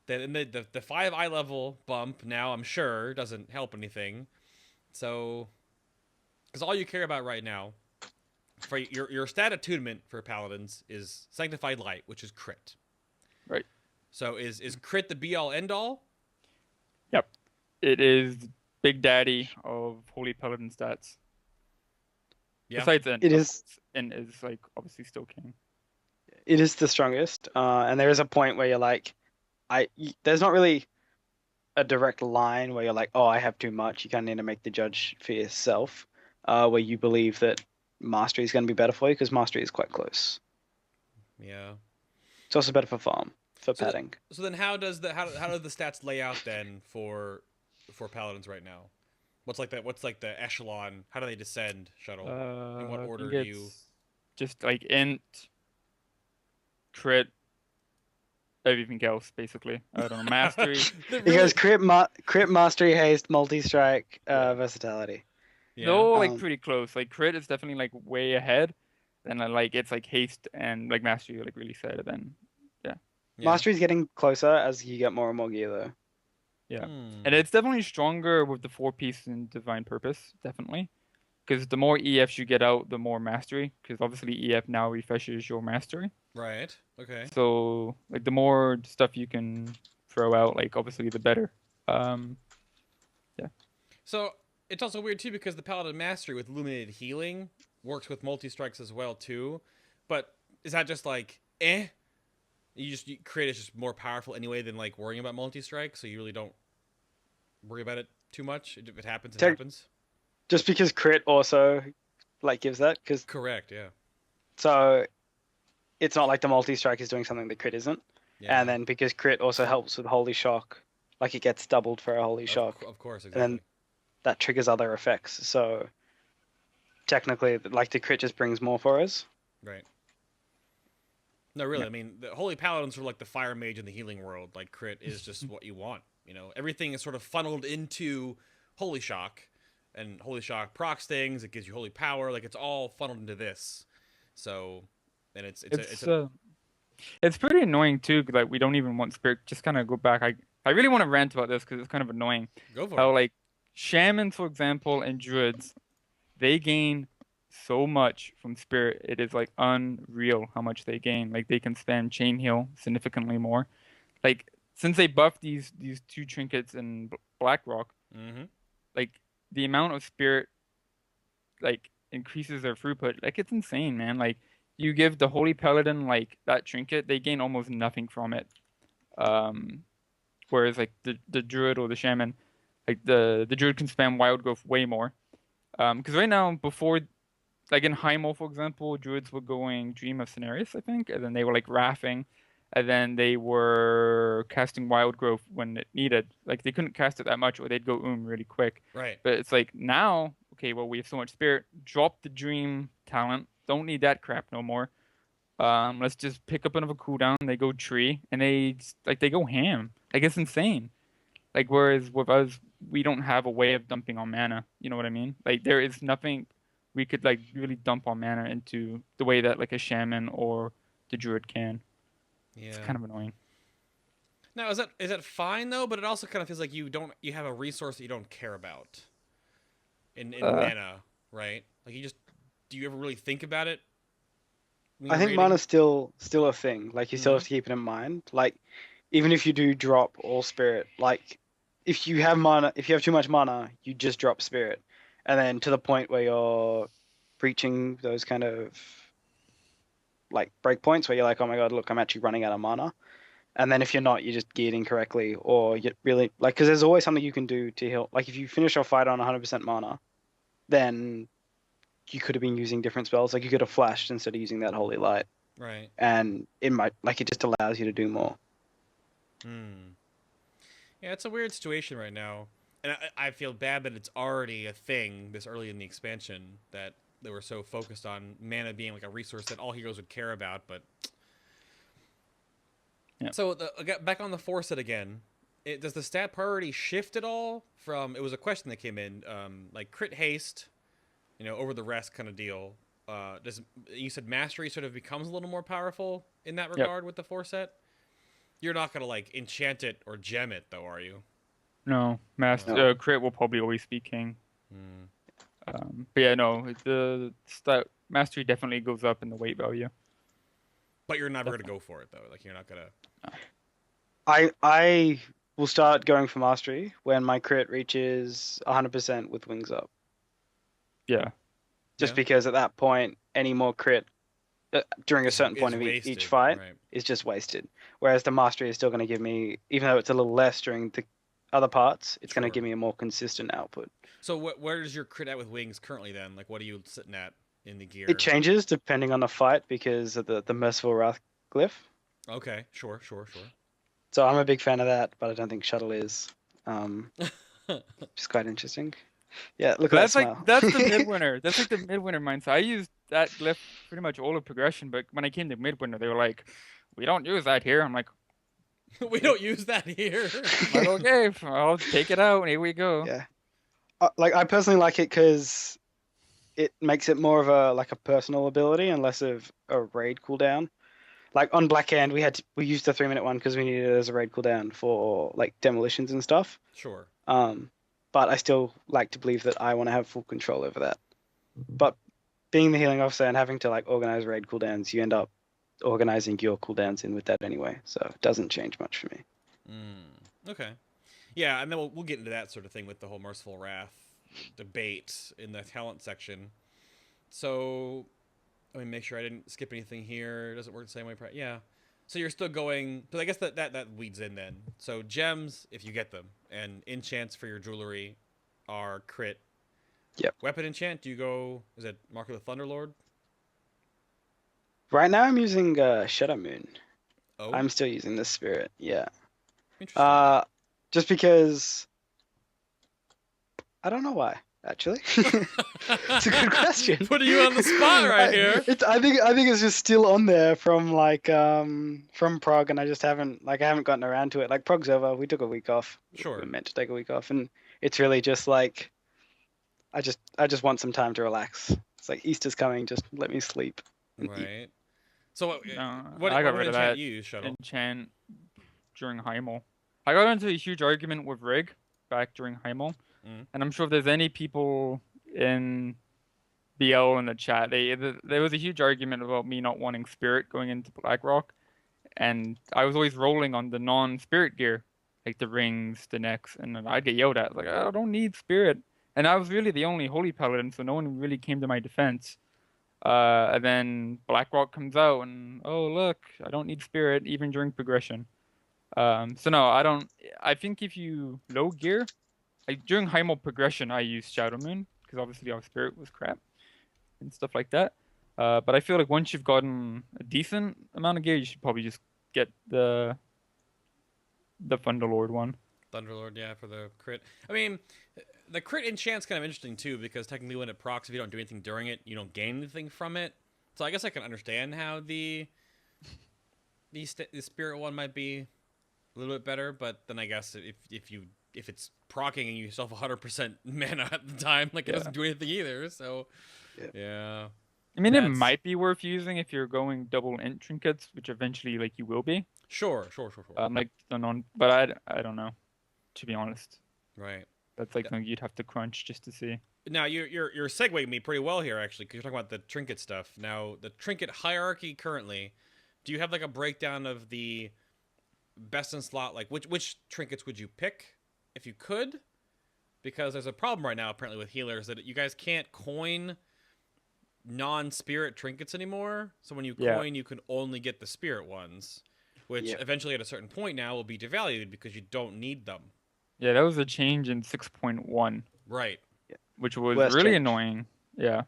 Then the 5 eye level bump now I'm sure doesn't help anything. So, because all you care about right now for your stat attunement for paladins is Sanctified Light, which is crit. Right. So is crit the be all end all? Yep. It is Big Daddy of Holy Paladin stats. Yeah. Besides End. It is. And is like obviously still king. It is the strongest, and there is a point where you're like, there's not really a direct line where you're like, oh, I have too much. You kind of need to make the judge for yourself, where you believe that mastery is going to be better for you, because mastery is quite close. Yeah. It's also better for farm, for padding. So then how do the stats lay out then for paladins right now? What's like the echelon? How do they descend, Shuttle? In what order do you? Just like int, crit, everything else basically. I don't know, mastery. It goes crit, mastery, haste, multi-strike, versatility. Yeah. No, like pretty close. Like crit is definitely like way ahead. Then like it's like haste and like mastery like really said. Then yeah. Mastery is getting closer as you get more and more gear though. Yeah, and it's definitely stronger with the 4-piece and divine purpose, definitely. Because the more EFs you get out, the more mastery. Because obviously EF now refreshes your mastery. Right. Okay. So like the more stuff you can throw out, like obviously the better. Yeah. So it's also weird too because the Paladin Mastery with Illuminated Healing works with multi-strikes as well too. But is that just like crit is just more powerful anyway than like worrying about multi-strike, so you really don't worry about it too much. If it happens, it happens. Just because crit also like gives that, because correct, yeah. So it's not like the multi-strike is doing something that crit isn't, and then because crit also helps with Holy Shock, like it gets doubled for a Holy Shock. Of course, exactly. And then that triggers other effects. So technically, like the crit just brings more for us. Right. No, really. Yeah. I mean, the Holy Paladins are like the fire mage in the healing world. Like crit is just what you want. You know, everything is sort of funneled into Holy Shock, and Holy Shock procs things. It gives you holy power. Like it's all funneled into this. So, and It's pretty annoying too. Like we don't even want spirit. Just kind of go back. I really want to rant about this because it's kind of annoying. go for How it. like shamans, for example, and druids, they gain so much from spirit. It is like unreal how much they gain. Like they can spend chain heal significantly more. Like since they buffed these two trinkets in Blackrock, Mm-hmm. like the amount of spirit like increases their throughput. Like it's insane, man. Like you give the Holy Paladin like that trinket, they gain almost nothing from it. Um, whereas like the druid or the shaman, like the druid can spam wild growth way more. Because right now before like in Highmaul, for example, druids were going Dream of Cenarius, I think, and then they were like wrathing, and then they were casting Wild Growth when it needed. Like they couldn't cast it that much, or they'd go really quick. Right. But it's like now, okay, well we have so much spirit, drop the Dream talent, don't need that crap no more. Let's just pick up another cooldown. They go tree, and they go ham. Like it's insane. Like whereas with us, we don't have a way of dumping our mana. You know what I mean? Like there is nothing we could like really dump our mana into the way that like a shaman or the druid can. Yeah. It's kind of annoying. Now, is that fine though? But it also kind of feels like you have a resource that you don't care about in mana, right? Like do you ever really think about it? when I you're think raiding? mana's still a thing. Like you still Mhm. have to keep it in mind. Like even if you do drop all spirit, like if you have mana, if you have too much mana, you just drop spirit, and then to the point where you're reaching those kind of like breakpoints where you're like, oh my god, look, I'm actually running out of mana. And then if you're not, you're just geared incorrectly, or you really like because there's always something you can do to heal. Like if you finish your fight on 100% mana, then you could have been using different spells. Like you could have flashed instead of using that holy light, Right. and it might like it just allows you to do more. Hmm. Yeah, it's a weird situation right now, and I feel bad that it's already a thing this early in the expansion that they were so focused on mana being like a resource that all heroes would care about. But Yeah. so back on the force set again. Does the stat priority shift at all? It was a question that came in, like crit haste, over the rest kind of deal. You said mastery sort of becomes a little more powerful in that regard with the force set? You're not gonna like enchant it or gem it though, are you? No, No. crit will probably always be king. Hmm. But yeah, no, the stat mastery definitely goes up in the weight value. But you're never gonna go for it though. Like you're not gonna. I will start going for mastery when my crit reaches 100% with wings up. Yeah. Just Yeah. because at that point, any more crit during a certain point of wasted, each fight right? is just wasted. Whereas the mastery is still going to give me, even though it's a little less during the other parts, it's going to Sure. give me a more consistent output. So where is your crit at with wings currently then? Like what are you sitting at in the gear? It changes depending on the fight because of the Merciful Wrath glyph. Okay, sure. So I'm a big fan of that, but I don't think Shuttle is. Just quite interesting. Yeah, look at that smile. That's the Midwinter. That's like the Midwinter mindset. I used that glyph pretty much all of progression, but when I came to Midwinter, they were like, "We don't use that here." I'm like, We don't use that here. like, "Okay, I'll take it out. Here we go." Yeah. Like I personally like it because it makes it more of a personal ability and less of a raid cooldown. Like on Black Hand, we used the 3-minute one because we needed it as a raid cooldown for like demolitions and stuff. Sure. But I still like to believe that I want to have full control over that. But being the healing officer and having to like organize raid cooldowns, you end up organizing your cooldowns in with that anyway, so it doesn't change much for me. Okay. Yeah, and then we'll get into that sort of thing with the whole Merciful Wrath debate in the talent section. So let me make sure I didn't skip anything here. Does it work the same way? Yeah. So you're still going, but I guess that leads in then. So gems, if you get them, and enchants for your jewelry are crit. Yep. Weapon enchant, do you go, is it Mark of the Thunderlord? Right now I'm using Shadow Moon. Oh, I'm still using the Spirit, yeah. interesting. Just because I don't know why. actually? It's a good question. Putting you on the spot right here. I think it's just still on there from from Prague, and I just haven't gotten around to it. Like Prague's over, we took a week off. Sure. We were meant to take a week off, and it's really just like I just want some time to relax. It's like Easter's coming, just let me sleep. Right. So what I got rid of enchant that you use, Shuttle? enchant during Highmaul. I got into a huge argument with Rig back during Highmaul, and I'm sure if there's any people in BL in the chat, there was a huge argument about me not wanting Spirit going into Blackrock, and I was always rolling on the non-Spirit gear, like the rings, the necks, and then I'd get yelled at, like, I don't need Spirit. And I was really the only Holy Paladin, so no one really came to my defense. And then Blackrock comes out, and oh look, I don't need Spirit even during progression. So no, I don't. I think if you low gear, like during Highmaul progression, I used Shadow Moon because obviously our Spirit was crap and stuff like that. But I feel like once you've gotten a decent amount of gear, you should probably just get the Thunderlord one. Thunderlord, yeah, for the crit. I mean, the crit enchant's kind of interesting too, because technically when it procs, if you don't do anything during it, you don't gain anything from it. So I guess I can understand how the Spirit one might be a little bit better, but then I guess if it's proccing and you yourself 100% mana at the time, like it doesn't do anything either. So yeah. I mean, it might be worth using if you're going double int trinkets, which eventually like you will be. Sure. Like but I don't know, to be honest. Right. That's like something you'd have to crunch just to see. Now you're segueing me pretty well here, actually, because you're talking about the trinket stuff. Now the trinket hierarchy currently, do you have like a breakdown of the best in slot? Like which trinkets would you pick if you could? Because there's a problem right now apparently with healers that you guys can't coin non-spirit trinkets anymore. So when you coin, you can only get the spirit ones, which eventually at a certain point now will be devalued because you don't need them. Yeah, that was a change in 6.1. Right. Which was really annoying. Yeah.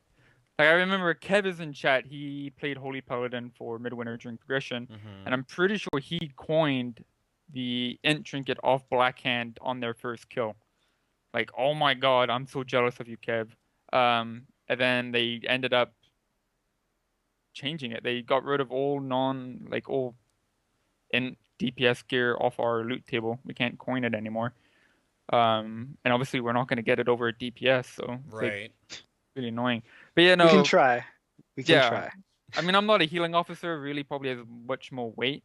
Like I remember Kev is in chat, he played Holy Paladin for Midwinter during progression, and I'm pretty sure he coined the int trinket off Blackhand on their first kill. Like, oh my god, I'm so jealous of you, Kev. And then they ended up changing it. They got rid of all all int DPS gear off our loot table. We can't coin it anymore. And obviously we're not going to get it over at DPS, so it's like, really annoying. But yeah, no, we can try. Try. I mean, I'm not a healing officer. Really, probably has much more weight.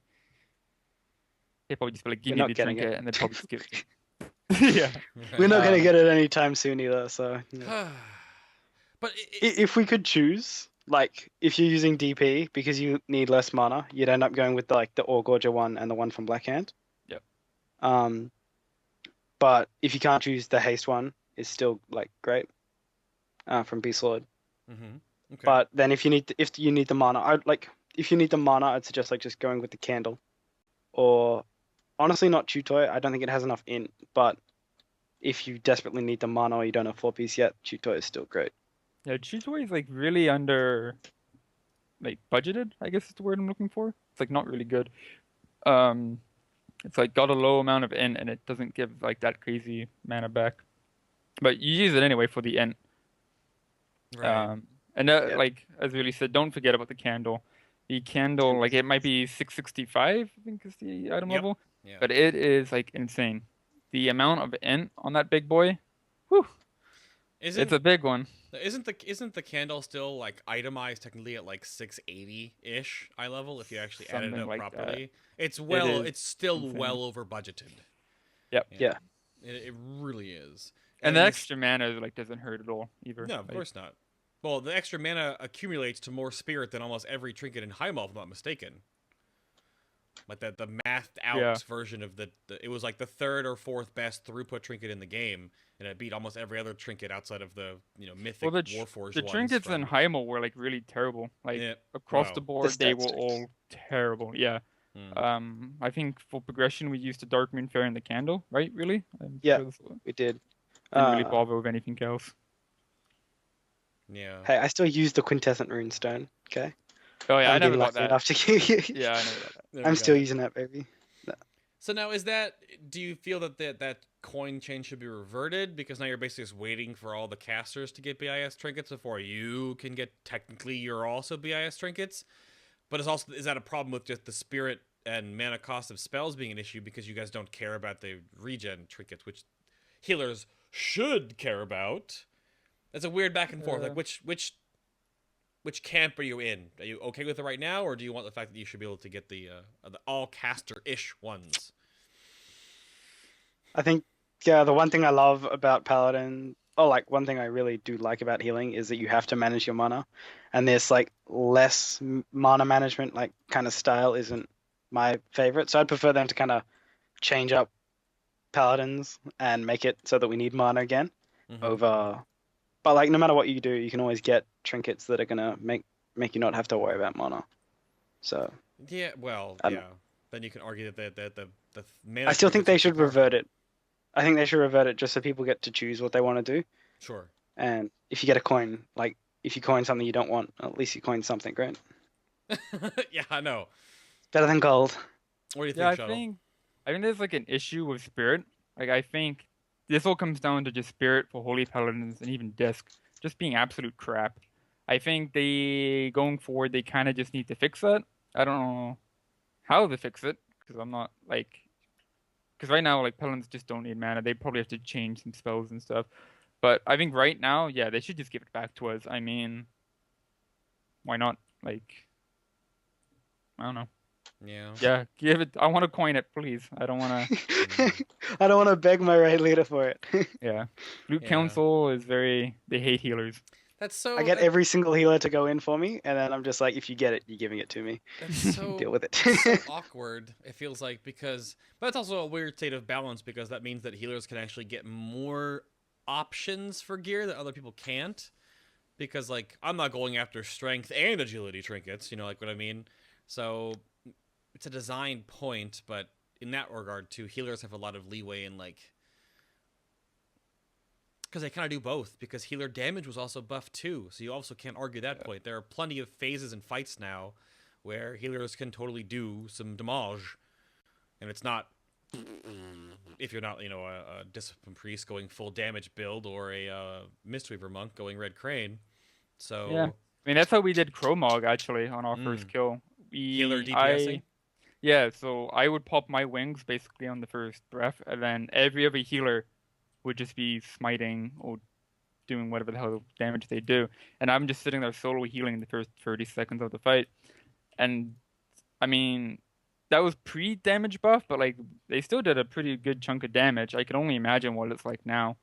They probably just be like, give me the trinket, and then probably just give it. Yeah, we're not going to get it anytime soon either. So, but if we could choose, like, if you're using DP because you need less mana, you'd end up going with the Orgorger one and the one from Blackhand. Yep. But if you can't choose, the haste one is still like great from Beast Lord. Okay. But then if you need the mana, I'd suggest like just going with the candle, or honestly not Chutoy. I don't think it has enough int. But if you desperately need the mana or you don't have 4-piece yet, Chutoy is still great. Yeah, Chutoy is like really under budgeted, I guess is the word I'm looking for. It's like not really good. It's like got a low amount of int and it doesn't give like that crazy mana back. But you use it anyway for the int. Right. And like as Willie said, don't forget about the candle. The candle, like it might be 665, I think is the item level. Yeah. But it is like insane. The amount of int on that big boy, whew. It's a big one. Isn't the candle still like itemized technically at like 680-ish eye level if you actually added it up properly? It's still insane. Well over budgeted. Yep. Yeah. It really is. And the extra mana like doesn't hurt at all either. No, of course not. Well, the extra mana accumulates to more spirit than almost every trinket in Highmaul, if I'm not mistaken. Like the mathed out version of it was like the third or fourth best throughput trinket in the game, and it beat almost every other trinket outside of the mythic Warforged. The trinkets in Highmaul were like really terrible. Like across the board, they were all terrible. Yeah. I think for progression we used the Dark Moon Fair and the Candle, right? Really? We did. Didn't really bother with anything else. Yeah. Hey, I still use the Quintessent Runestone. Okay. Oh yeah, I never got that. Yeah, I know that. I'm still using that, baby. No. So now do you feel that coin chain should be reverted because now you're basically just waiting for all the casters to get BIS trinkets before you can get technically you're also BIS trinkets. But is that a problem with just the spirit and mana cost of spells being an issue because you guys don't care about the regen trinkets, which healers should care about? It's a weird back and forth. Like which camp are you in? Are you okay with it right now, or do you want the fact that you should be able to get the all caster-ish ones? I think the one thing I love about Paladin, like one thing I really do like about healing is that you have to manage your mana, and there's like less mana management like kind of style isn't my favorite. So I'd prefer them to kind of change up Paladins and make it so that we need mana again over. But like no matter what you do, you can always get trinkets that are gonna make you not have to worry about mana. So yeah, well, yeah. Then you can argue that the mana. I still think they should revert it. I think they should revert it just so people get to choose what they want to do. Sure. And if you get a coin, like if you coin something you don't want, at least you coin something, great. Yeah, I know. Better than gold. What do you think, Shuttle? I think there's like an issue with Spirit. Like I think this all comes down to just Spirit for Holy Paladins and even Disc just being absolute crap. I think going forward they kind of just need to fix that. I don't know how to fix it because I'm not like. Because right now, like, Paladins just don't need mana. They probably have to change some spells and stuff. But I think right now, yeah, they should just give it back to us. I mean, why not? Like, I don't know. Yeah. Yeah, give it. I want to coin it, please. I don't want to. I don't want to beg my raid leader for it. Yeah. Loot Council is they hate healers. That's so. I get every single healer to go in for me, and then I'm just like, if you get it, you're giving it to me. That's so deal with it. so awkward. It feels like but it's also a weird state of balance because that means that healers can actually get more options for gear that other people can't. Because like I'm not going after strength and agility trinkets, you know, like what I mean. So it's a design point, but in that regard too, healers have a lot of leeway in like. Because they kind of do both, because healer damage was also buffed too, so you also can't argue that point. There are plenty of phases and fights now where healers can totally do some damage, and it's not, if you're not, you know, a Discipline Priest going full damage build or a Mistweaver Monk going Red Crane. So yeah, I mean that's how we did Crowmog actually on our first kill. Healer DPSing? Yeah, so I would pop my wings basically on the first breath, and then every other healer would just be smiting or doing whatever the hell damage they do. And I'm just sitting there solo healing the first 30 seconds of the fight. And, I mean, that was pre-damage buff, but, like, they still did a pretty good chunk of damage. I can only imagine what it's like now.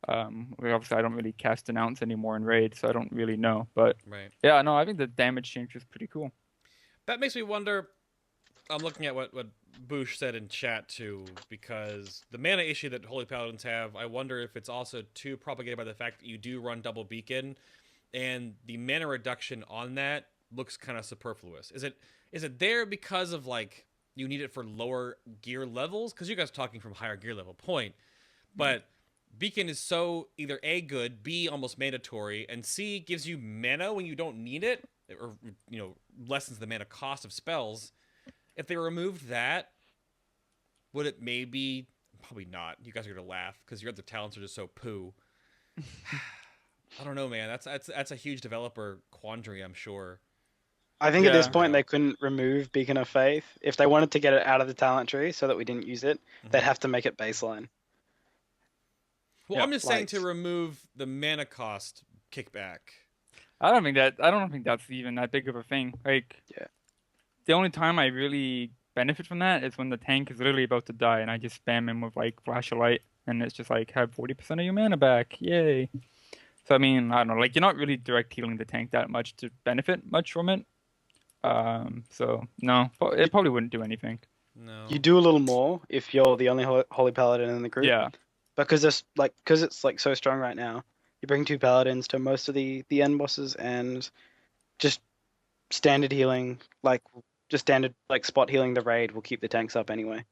Obviously, I don't really cast Denounce anymore in Raid, so I don't really know. But, yeah, no, I think the damage change was pretty cool. That makes me wonder... I'm looking at what Boosh said in chat too, because the mana issue that Holy Paladins have, I wonder if it's also too propagated by the fact that you do run double beacon, and the mana reduction on that looks kind of superfluous. Is it there because of like you need it for lower gear levels? Because you guys are talking from higher gear level point, but beacon is so either A, good, B, almost mandatory, and C, gives you mana when you don't need it, or you know, lessens the mana cost of spells. If they removed that, would it maybe... Probably not. You guys are going to laugh because your other talents are just so poo. I don't know, man. That's a huge developer quandary, I'm sure. I think at this point they couldn't remove Beacon of Faith. If they wanted to get it out of the talent tree so that we didn't use it, they'd have to make it baseline. Well, I'm just saying to remove the mana cost kickback. I don't think that's even that big of a thing. Like, the only time I really benefit from that is when the tank is literally about to die and I just spam him with like Flash of Light and it's just like have 40% of your mana back. Yay. So I mean, I don't know, like you're not really direct healing the tank that much to benefit much from it. So no, it probably wouldn't do anything. No. You do a little more if you're the only Holy Paladin in the group. Yeah. Because it's like so strong right now. You bring 2 Paladins to most of the end bosses and just standard healing, like just standard like spot healing the raid will keep the tanks up anyway.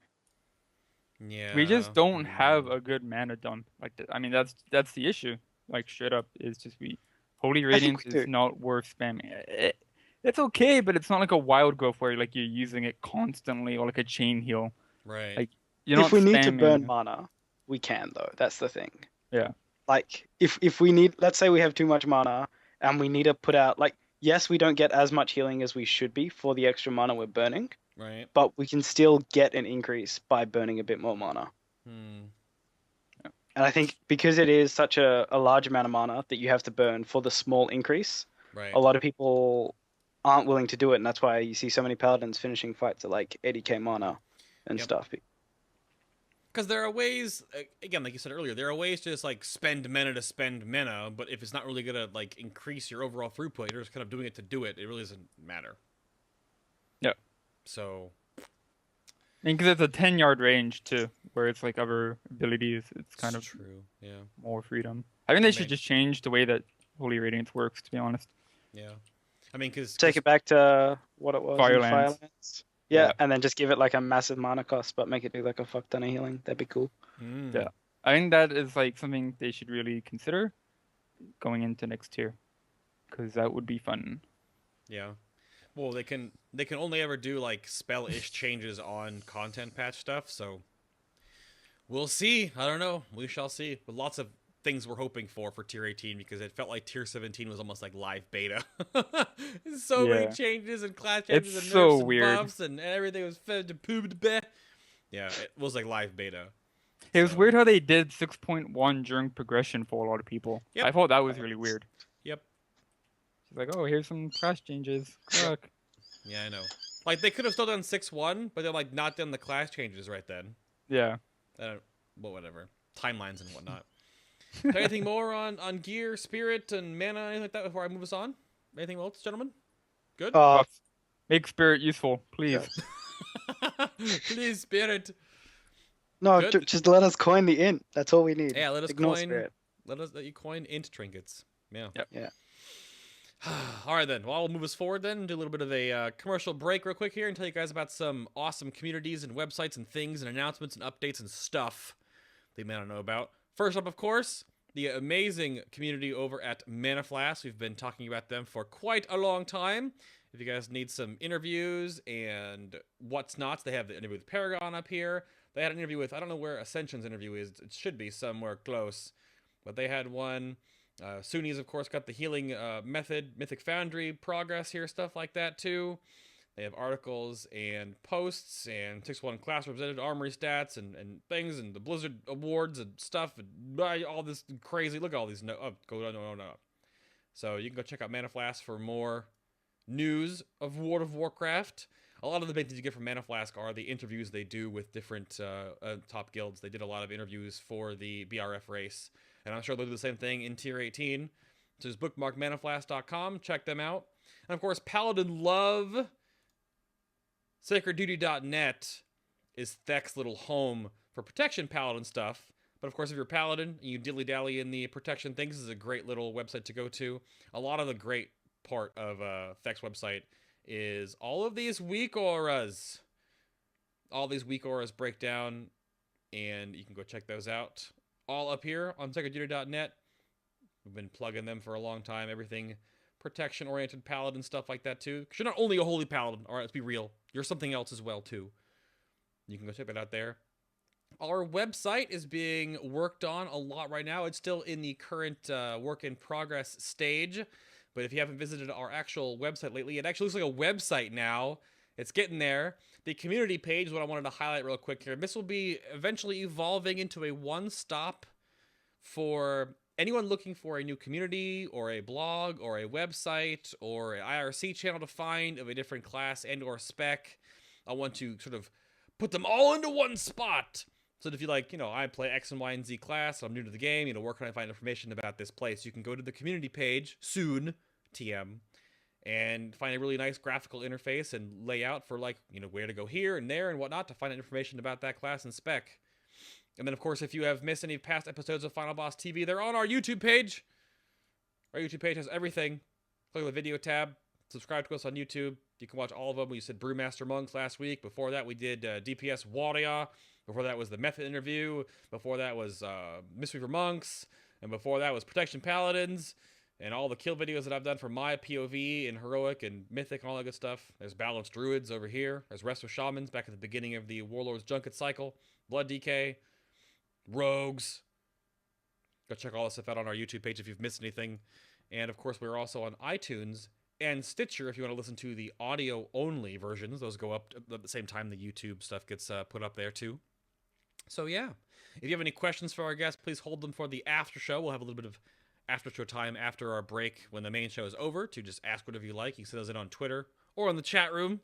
Yeah. We just don't have a good mana dump. Like I mean that's the issue. Like straight up is just Holy Radiance is not worth spamming. It's okay, but it's not like a wild growth where like you're using it constantly or like a chain heal. Right. Like you're if not we need to spamming. burn mana, we can though. That's the thing. Yeah. Like if we need, let's say we have too much mana and we need to put out, like, yes, we don't get as much healing as we should be for the extra mana we're burning, Right. but we can still get an increase by burning a bit more mana. And I think because it is such a large amount of mana that you have to burn for the small increase, Right. a lot of people aren't willing to do it, and that's why you see so many paladins finishing fights at like 80k mana and stuff. Because there are ways, again, like you said earlier, there are ways to just like spend mana, but if it's not really gonna like increase your overall throughput, you're just kind of doing it to do it. It really doesn't matter. Yeah. So. Because it's a 10-yard range too, where it's like other abilities. It's kind of true. Yeah. More freedom. I think they should just change the way that Holy Radiance works. To be honest. Yeah. I mean, because take it back to what it was. Firelands. Yeah, and then just give it like a massive mana cost, but make it do like a fuck ton of healing. That'd be cool. Yeah, I think that is like something they should really consider going into next tier, because that would be fun. Yeah. Well, they can only ever do like spell-ish changes on content patch stuff, so we'll see. I don't know. We shall see. But lots of things we're hoping for tier 18, because it felt like tier 17 was almost like live beta. So many changes and class changes and nerfs and buffs and everything was fed to poop to bed. Yeah, it was like live beta. It was weird how they did 6.1 during progression for a lot of people. Yep. I thought that was really weird. Yep. It's like, oh, here's some class changes. Look. Yeah, I know. Like, they could have still done 6.1, but they're like not done the class changes right then. Yeah. Well, whatever. Timelines and whatnot. Anything more on gear, spirit, and mana, anything like that before I move us on? Anything else, gentlemen? Good? Make spirit useful, please. Please, spirit. No, just let us coin the int. That's all we need. Yeah, let us Ignore coin. spirit. Let you coin int trinkets. Yeah. Yep. Yeah. All right, then. Well, I'll move us forward then. Do a little bit of a commercial break real quick here and tell you guys about some awesome communities and websites and things and announcements and updates and stuff that you may not know about. First up, of course, the amazing community over at Manaflask. We've been talking about them for quite a long time. If you guys need some interviews and what's not, they have the interview with Paragon up here. They had an interview with, I don't know where Ascension's interview is. It should be somewhere close. But they had one. Sunni's, of course, got the healing method, Mythic Foundry progress here, stuff like that, too. They have articles and posts and 6-1 class represented armory stats and things and the Blizzard awards and stuff and all this crazy. Look at all these. No. So you can go check out Manaflask for more news of World of Warcraft. A lot of the big things you get from Manaflask are the interviews they do with different top guilds. They did a lot of interviews for the BRF race. And I'm sure they'll do the same thing in Tier 18. So just bookmark manaflask.com. Check them out. And, of course, Paladin Love. SacredDuty.net is Thek's little home for protection paladin stuff. But, of course, if you're a paladin and you dilly-dally in the protection things, this is a great little website to go to. A lot of the great part of Thek's website is all of these weak auras. All these weak auras break down, and you can go check those out. All up here on SacredDuty.net. We've been plugging them for a long time. Everything protection-oriented paladin stuff like that, too. Because you're not only a holy paladin. All right, let's be real. You're something else as well, too. You can go check that out there. Our website is being worked on a lot right now. It's still in the current work-in-progress stage. But if you haven't visited our actual website lately, it actually looks like a website now. It's getting there. The community page is what I wanted to highlight real quick here. This will be eventually evolving into a one-stop for anyone looking for a new community or a blog or a website or an IRC channel to find of a different class and or spec. I want to sort of put them all into one spot. So that if you like, I play X and Y and Z class, I'm new to the game, where can I find information about this place? You can go to the community page, soon, TM, and find a really nice graphical interface and layout for where to go here and there and whatnot to find out information about that class and spec. And then, of course, if you have missed any past episodes of FinalBossTV, they're on our YouTube page. Our YouTube page has everything. Click on the video tab. Subscribe to us on YouTube. You can watch all of them. We said Brewmaster Monks last week. Before that, we did DPS Warrior. Before that was the Method interview. Before that was Mystery for Monks. And before that was Protection Paladins. And all the kill videos that I've done for my POV and Heroic and Mythic and all that good stuff. There's Balanced Druids over here. There's Resto Shamans back at the beginning of the Warlords Junket cycle. Blood DK. rogues. Go check all this stuff out on our YouTube page if you've missed anything. And of course, we're also on iTunes and Stitcher if you want to listen to the audio-only versions. Those go up at the same time the YouTube stuff gets put up there too. So yeah, if you have any questions for our guests, please hold them for the after show. We'll have a little bit of after show time after our break when the main show is over to just ask whatever you like. You can send those in on Twitter or on the chat room.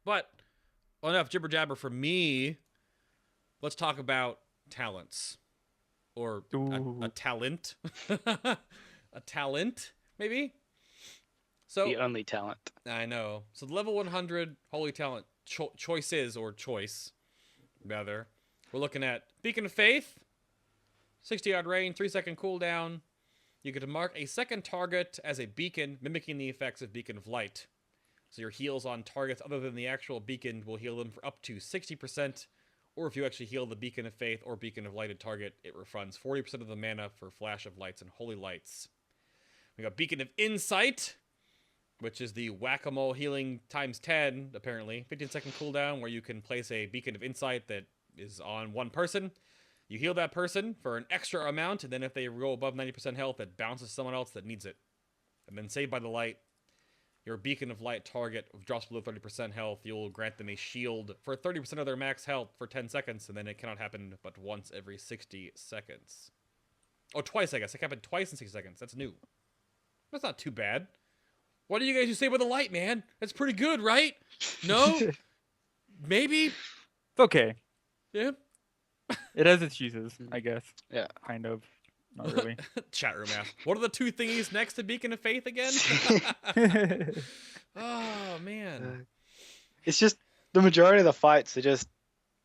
But enough jibber jabber for me. Let's talk about talents. Or a talent. A talent, maybe? So The only talent. I know. So the level 100 Holy Talent choices, or choice, rather. We're looking at Beacon of Faith, 60-yard range, 3-second cooldown. You get to mark a second target as a beacon, mimicking the effects of Beacon of Light. So your heals on targets other than the actual beacon will heal them for up to 60%. Or if you actually heal the Beacon of Faith or Beacon of Lighted target, it refunds 40% of the mana for Flash of Lights and Holy Lights. We got Beacon of Insight, which is the whack-a-mole healing times 10, apparently. 15-second cooldown, where you can place a Beacon of Insight that is on one person. You heal that person for an extra amount, and then if they go above 90% health, it bounces someone else that needs it. And then Saved by the Light. Your Beacon of Light target drops below 30% health. You'll grant them a shield for 30% of their max health for 10 seconds, and then it cannot happen but once every 60 seconds. Oh, twice, I guess. It can happen twice in 60 seconds. That's new. That's not too bad. What do you guys say with the light, man? That's pretty good, right? No? Maybe? It's okay. Yeah? It has its uses, I guess. Yeah. Kind of. Not really. Chat room ask. What are the two thingies next to Beacon of Faith again? Oh, man. It's just the majority of the fights are just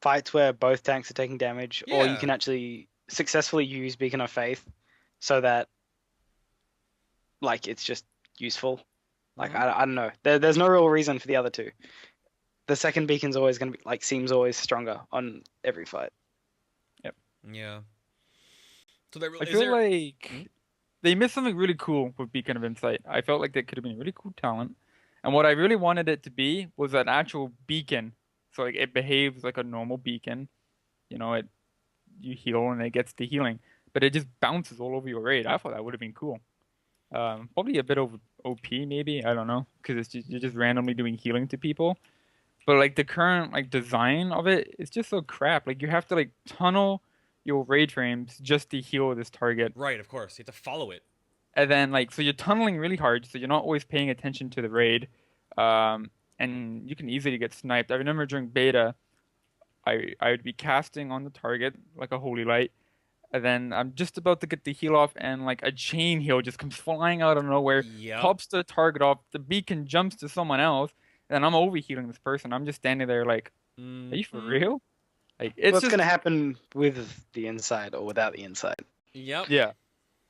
fights where both tanks are taking damage, or you Yeah. can actually successfully use Beacon of Faith so that, like, it's just useful. Like, I don't know. There's no real reason for the other two. The second beacon's always going to be, like, seems always stronger on every fight. Yeah. So there, I feel like they missed something really cool with Beacon of Insight. I felt like that could have been a really cool talent. And what I really wanted it to be was an actual beacon. So like it behaves like a normal beacon. You know, you heal and it gets the healing. But it just bounces all over your raid. I thought that would have been cool. Probably a bit of OP maybe, I don't know. Because you're just randomly doing healing to people. But like the current like design of it is just so crap. Like you have to like tunnel your raid frames just to heal this target. Right, of course. You have to follow it. And then like so you're tunneling really hard, so you're not always paying attention to the raid. And you can easily get sniped. I remember during beta I would be casting on the target like a holy light, and then I'm just about to get the heal off and like a chain heal just comes flying out of nowhere, Yep. pops the target off, the beacon jumps to someone else, and I'm overhealing this person. I'm just standing there like, are you for real? Like it's What's just going to happen with the inside or without the inside? Yep. yeah.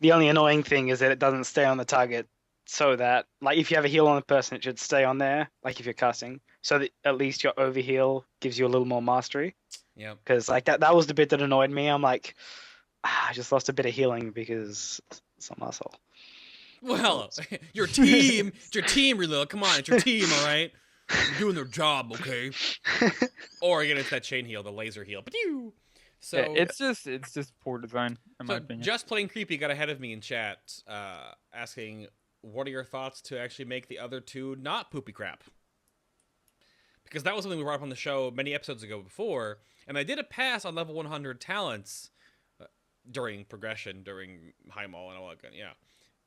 The only annoying thing is that it doesn't stay on the target, so that, like, if you have a heal on the person, it should stay on there, like if you're casting, so that at least your overheal gives you a little more mastery. Yep. Because like that was the bit that annoyed me. I'm like, I just lost a bit of healing because some asshole. Well, your team, it's your team, Relil. Come on, it's your team, all right? They're doing their job, okay? Or again, it's that chain heal, the laser heal. But you. So Yeah, it's just poor design in my opinion. Just Plain Creepy got ahead of me in chat, asking, what are your thoughts to actually make the other two not poopy crap? Because that was something we brought up on the show many episodes ago before, and I did a pass on level 100 talents during progression, during Highmaul and all that, yeah.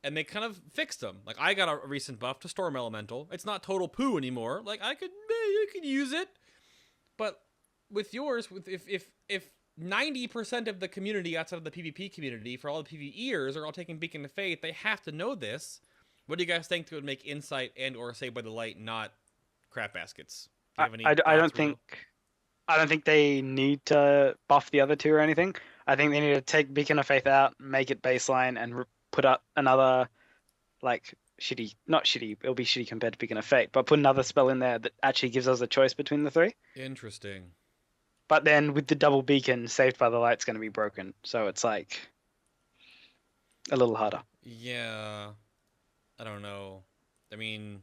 And they kind of fixed them. Like, I got a recent buff to Storm Elemental. It's not total poo anymore. Like, you could use it. But with yours, if 90% of the community outside of the PvP community, for all the PvEers, are all taking Beacon of Faith, they have to know this. What do you guys think would make Insight and or Saved by the Light not crap baskets? Do you have any I don't thoughts, Relil? I don't think they need to buff the other two or anything. I think they need to take Beacon of Faith out, make it baseline, and put up another, like, not shitty, it'll be shitty compared to Beacon of Fate, but put another spell in there that actually gives us a choice between the three. Interesting. But then with the double beacon, Saved by the Light's going to be broken, so it's like a little harder. Yeah. I don't know. I mean,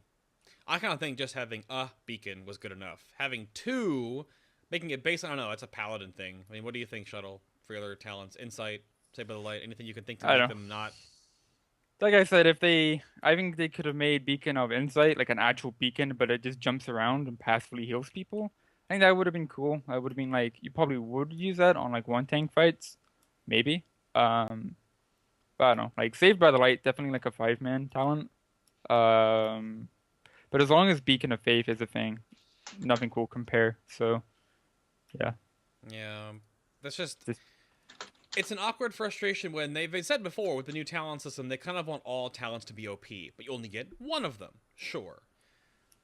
I kind of think just having a beacon was good enough. Having two, making it based on, I don't know, it's a paladin thing. I mean, what do you think, Shuttle? for your other talents? Insight, Saved by the Light, anything you can think to I make don't. them not. Like I said, I think they could have made Beacon of Insight like an actual beacon, but it just jumps around and passively heals people. I think that would have been cool. I would have been like, you probably would use that on like one tank fights, maybe. But I don't know. Like Saved by the Light, definitely like a 5-man talent. Um, but as long as Beacon of Faith is a thing, nothing will compare. So yeah, Yeah, that's just. just It's an awkward frustration when they've said before with the new talent system, they kind of want all talents to be OP, but you only get one of them, sure.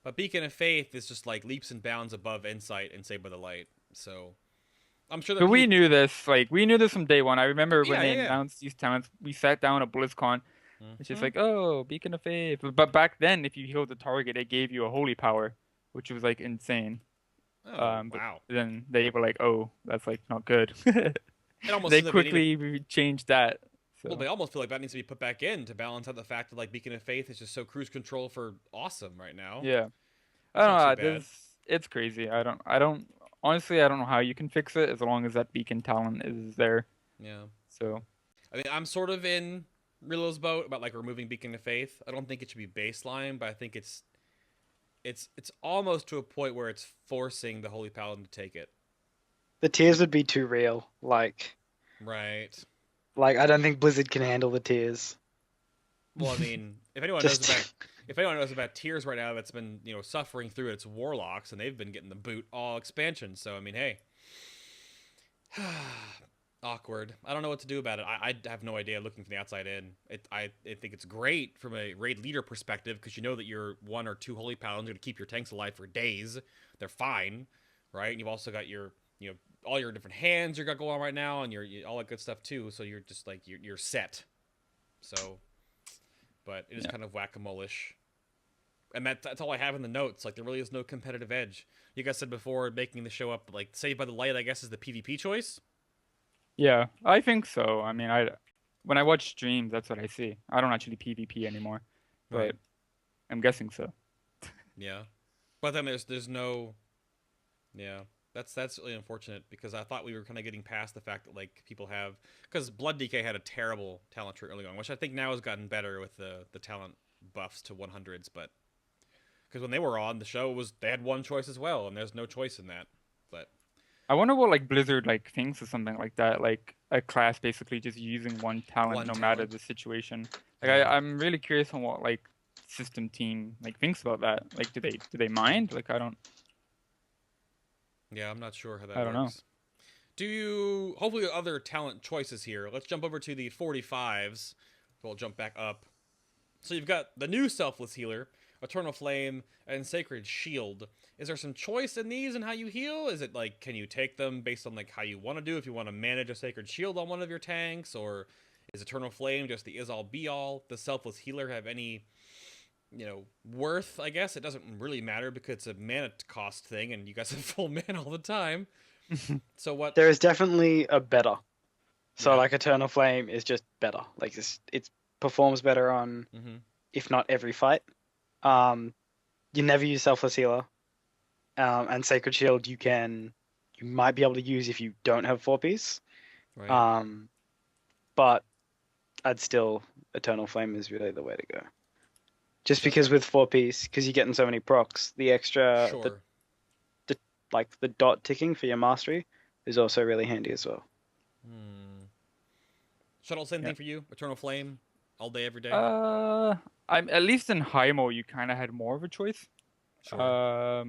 But Beacon of Faith is just like leaps and bounds above Insight and Saved by the Light. So I'm sure that but we knew this. Like we knew this from day one. I remember when Yeah, they yeah, yeah. announced these talents, we sat down at BlizzCon. It's just Mhm. like, oh, Beacon of Faith. But back then, if you healed the target, it gave you a holy power, which was like insane. Oh, But wow. then they were like, oh, that's like not good. It almost They seems like they need to, quickly changed that. well, So they almost feel like that needs to be put back in to balance out the fact that like Beacon of Faith is just so cruise control for awesome right now. yeah, I It's don't not know. too bad. It's crazy. I don't. Honestly, I don't know how you can fix it as long as that beacon talent is there. Yeah. So I mean, I'm sort of in Rillo's boat about like removing Beacon of Faith. I don't think it should be baseline, but I think it's almost to a point where it's forcing the Holy Paladin to take it. The tiers would be too real. Right. Like I don't think Blizzard can handle the tiers. Well, I mean, if anyone knows about tiers right now that's been, suffering through it, it's Warlocks, and they've been getting the boot all expansion. So I mean, hey. Awkward. I don't know what to do about it. I have no idea looking from the outside in. I think it's great from a raid leader perspective because you know that your 1 or 2 Holy Paladins are going to keep your tanks alive for days. They're fine, right? And you've also got your, all your different hands you got going on right now and all that good stuff too. So you're just like, you're set. So, but it is kind of whack-a-mole-ish. And that's all I have in the notes. Like, there really is no competitive edge. You guys said before, making the show up, like, Saved by the Light, I guess, is the PvP choice? yeah, I think so. I mean, when I watch streams, that's what I see. I don't actually PvP anymore, but Right. I'm guessing so. Yeah. But then there's no... Yeah. That's really unfortunate because I thought we were kind of getting past the fact that, like, people have... Because Blood DK had a terrible talent tree early on, which I think now has gotten better with the talent buffs to 100s, but... Because when they were on, the show they had one choice as well, and there's no choice in that. But I wonder what like Blizzard like thinks of something like that, like a class basically just using one talent no matter the situation. Like Yeah. I'm really curious on what like system team like thinks about that. Like do they mind? Like I don't Yeah, I'm not sure how that I don't know. works. Do you... Hopefully other talent choices here. Let's jump over to the 45s. We'll jump back up. So you've got the new Selfless Healer, Eternal Flame, and Sacred Shield. Is there some choice in these and how you heal? Is it like, can you take them based on like how you want to do? If you want to manage a Sacred Shield on one of your tanks, or is Eternal Flame just the is-all be-all? Does Selfless Healer have any, worth? I guess it doesn't really matter because it's a mana cost thing, and you guys have full mana all the time. So what? There is definitely a better. So Yeah. like Eternal Flame is just better. Like it performs better on, if not every fight. You never use Selfless Healer. And Sacred Shield you might be able to use if you don't have 4-piece. Right. But I'd still Eternal Flame is really the way to go. Just So- because with 4-piece, because you're getting so many procs, the extra Sure. the dot ticking for your mastery is also really handy as well. Shuttle, same thing for you? Eternal Flame, all day, every day? I'm at least in Highmaul you kind of had more of a choice. Sure.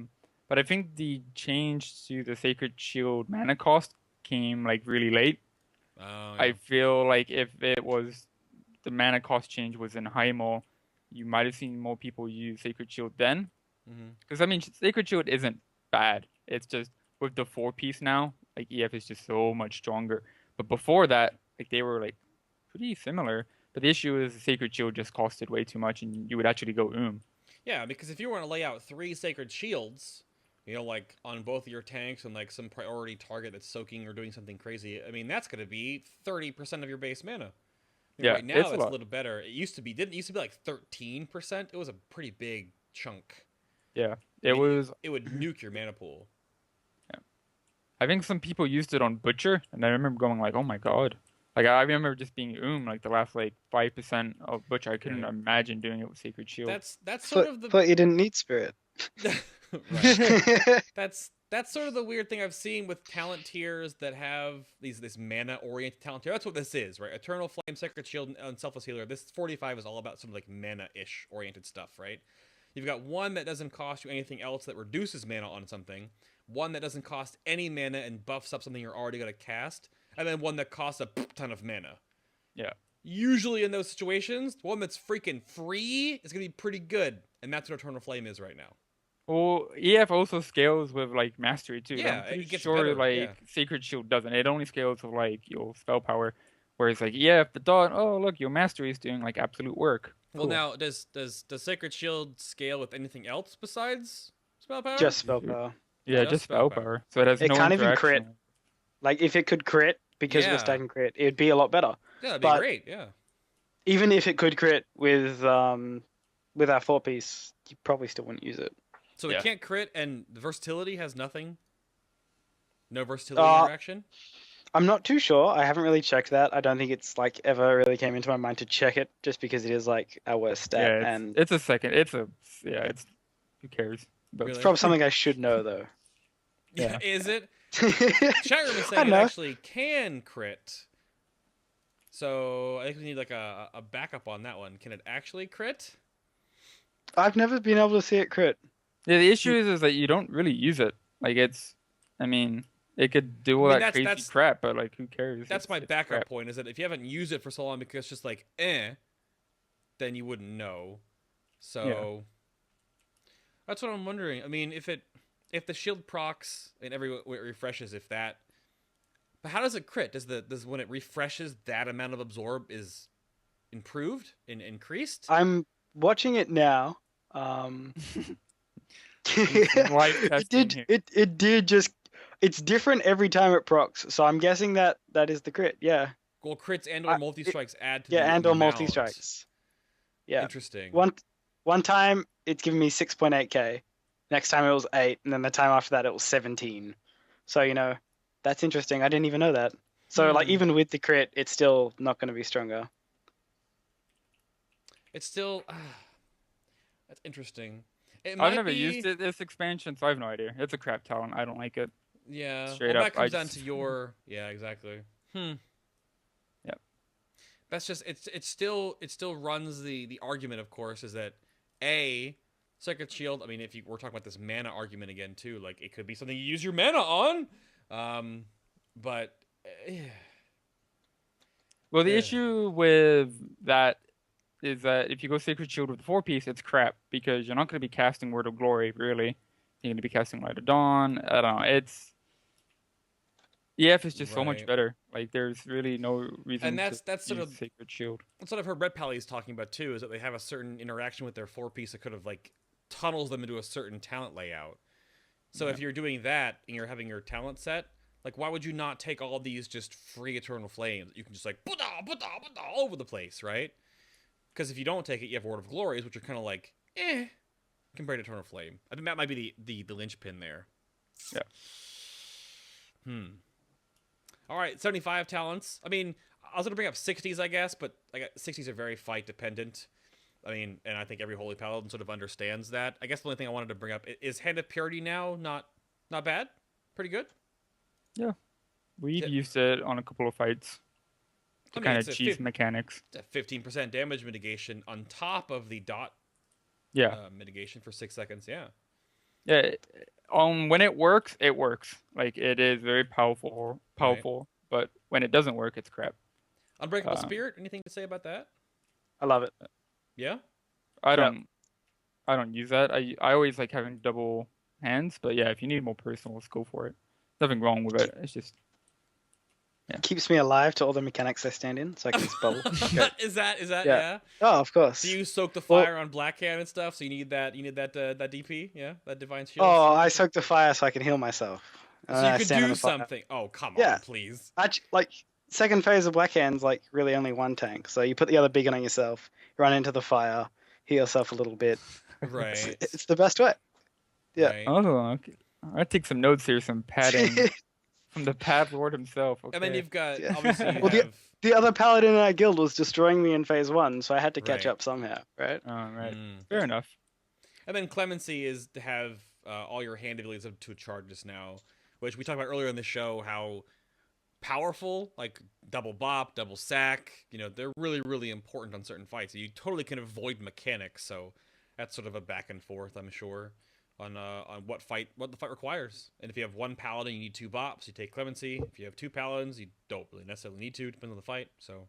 But I think the change to the Sacred Shield mana cost came like really late. Oh, yeah. I feel like if it was the mana cost change was in Highmaul, you might have seen more people use Sacred Shield then. Because I mean, Sacred Shield isn't bad. It's just with the 4-piece now, like EF is just so much stronger. But before that, like they were like pretty similar. But the issue is the Sacred Shield just costed way too much, and you would actually go Yeah, because if you were to lay out 3 Sacred Shields, like on both of your tanks and like some priority target that's soaking or doing something crazy, I mean, that's going to be 30% of your base mana. I mean, Yeah, right now it's a that's a lot. little better. It used to be like 13%. It was a pretty big chunk. Yeah, I mean, was. It would nuke your mana pool. I think some people used it on Butcher, and I remember going like, "Oh my god!" Like I remember just being like the last like 5% of Butcher. I couldn't Right. imagine doing it with Sacred Shield. That's sort But, of the but you didn't need spirit. right. That's sort of the weird thing I've seen with talent tiers that have this mana oriented talent tier. That's what this is, right? Eternal Flame, Sacred Shield, and Selfless Healer. This 45 is all about sort of like mana-ish oriented stuff, right? You've got one that doesn't cost you anything else that reduces mana on something, one that doesn't cost any mana and buffs up something you're already going to cast, and then one that costs a ton of mana. Yeah. Usually in those situations, the one that's freaking free is going to be pretty good, and that's what Eternal Flame is right now. Well, EF also scales with like mastery too. Yeah, I'm pretty it gets sure better, like yeah. Sacred Shield doesn't. It only scales with like your spell power. Whereas like EF, the dot, oh look, your mastery is doing like absolute work. Well, Cool. now does Sacred Shield scale with anything else besides spell power? Just spell power. Yeah, just just spell spell power. power. So it has It no can't even interaction. crit. Like if it could crit because Yeah. we're stacking crit, it'd be a lot better. Yeah, that'd be But- great. Yeah. Even if it could crit with our 4-piece, you probably still wouldn't use it. So Yeah. it can't crit, and the versatility has nothing. No versatility interaction. I'm not too sure. I haven't really checked that. I don't think it's like ever really came into my mind to check it, just because it is like our worst stat, Yeah, and it's a second. It's who cares? But Really? it's probably something I should know though. Yeah. Is it? I Chat room is saying it know. actually can crit. So I think we need like a backup on that one. Can it actually crit? I've never been able to see it crit. Yeah, the issue is that you don't really use it. Like I mean, it could do all I mean, that crazy that's- crap, but like, who cares? That's my It's backup crap. point, is that if you haven't used it for so long because it's just like, then you wouldn't know. So that's what I'm wondering. I mean, if the shield procs and every it refreshes, but how does it crit? Does when it refreshes, that amount of absorb is improved and increased? I'm watching it now. Live testing here. It did just. It's different every time it procs, so I'm guessing that is the crit. Yeah. Well, crits and or multi strikes add to the Yeah, and or amount. multi strikes. Yeah. Interesting. One time it's given me 6.8k. Next time it was 8, and then the time after that it was 17. So that's interesting. I didn't even know that. So like even with the crit, it's still not going to be stronger. It's still that's interesting. It I've might never be, used it this expansion, so I have no idea. It's a crap talent. I don't like it. Yeah. Straight well, up, that comes I down just- to your. Yeah, exactly. Yep. That's just it still runs the argument, of course, is that Sacred Shield. I mean, if we're talking about this mana argument again too, like it could be something you use your mana on, but Well, the Yeah. issue with that is that if you go Sacred Shield with the 4-piece, it's crap because you're not going to be casting Word of Glory, really. You're going to be casting Light of Dawn. I don't know. EF is just so much Right. better. Like, there's really no reason And that's to sort use of Sacred Shield. that's what I've heard Red Pallies talking about too, is that they have a certain interaction with their 4-piece that could have like tunnels them into a certain talent layout. So if you're doing that and you're having your talent set, like why would you not take all these just free Eternal Flames? You can just like all over the place, right? Because if you don't take it, you have Word of Glories, which are kind of like compared to Eternal Flame. I think that might be the linchpin there. Yeah. All right, 75 talents. I mean, I was going to bring up 60s, I guess, but 60s are very fight dependent. I mean, and I think every Holy Paladin sort of understands that. I guess the only thing I wanted to bring up is Hand of Purity now not bad? Pretty good? Yeah. We've Yeah. used it on a couple of fights to I mean, kind it's of a cheese mechanics. It's a 15% damage mitigation on top of the dot Yeah. mitigation for 6 seconds, yeah. Yeah. When it works, it works. Like, it is very powerful. But when it doesn't work, it's crap. Unbreakable Spirit, anything to say about that? I love it. Yeah? I don't use that. I always like having double hands, but yeah, if you need more personal, let's go for it. Nothing wrong with it. It's just Keeps me alive to all the mechanics I stand in, so I can spell. Is that Yeah. yeah? Oh, of course. So you soak the fire on Black Hand and stuff, so you need that DP, yeah? That Divine Shield? Oh, I soak the fire so I can heal myself. So I you could stand in do the fire. something. Oh, come Yeah. on, please. Like second phase of Black Hand's like really only one tank, so you put the other big one on yourself, run into the fire, heal yourself a little bit. Right. It's the best way. Yeah. Right. oh, okay. I take some notes here, some padding. From the Pad Lord himself. Okay. And then you've got, Yeah. obviously, you Well, have... the other paladin in our guild was destroying me in phase 1, so I had to catch Right. up somehow, right? Right. Mm. Fair enough. And then Clemency is to have all your hand abilities up to a charge just now, which we talked about earlier in the show, how powerful, like double bop, double sack, they're really, really important on certain fights. You totally can avoid mechanics, so that's sort of a back and forth, I'm sure, on what the fight requires. And if you have one paladin, you need 2 bops, you take Clemency. If you have 2 paladins, you don't really necessarily need to, depends on the fight, so...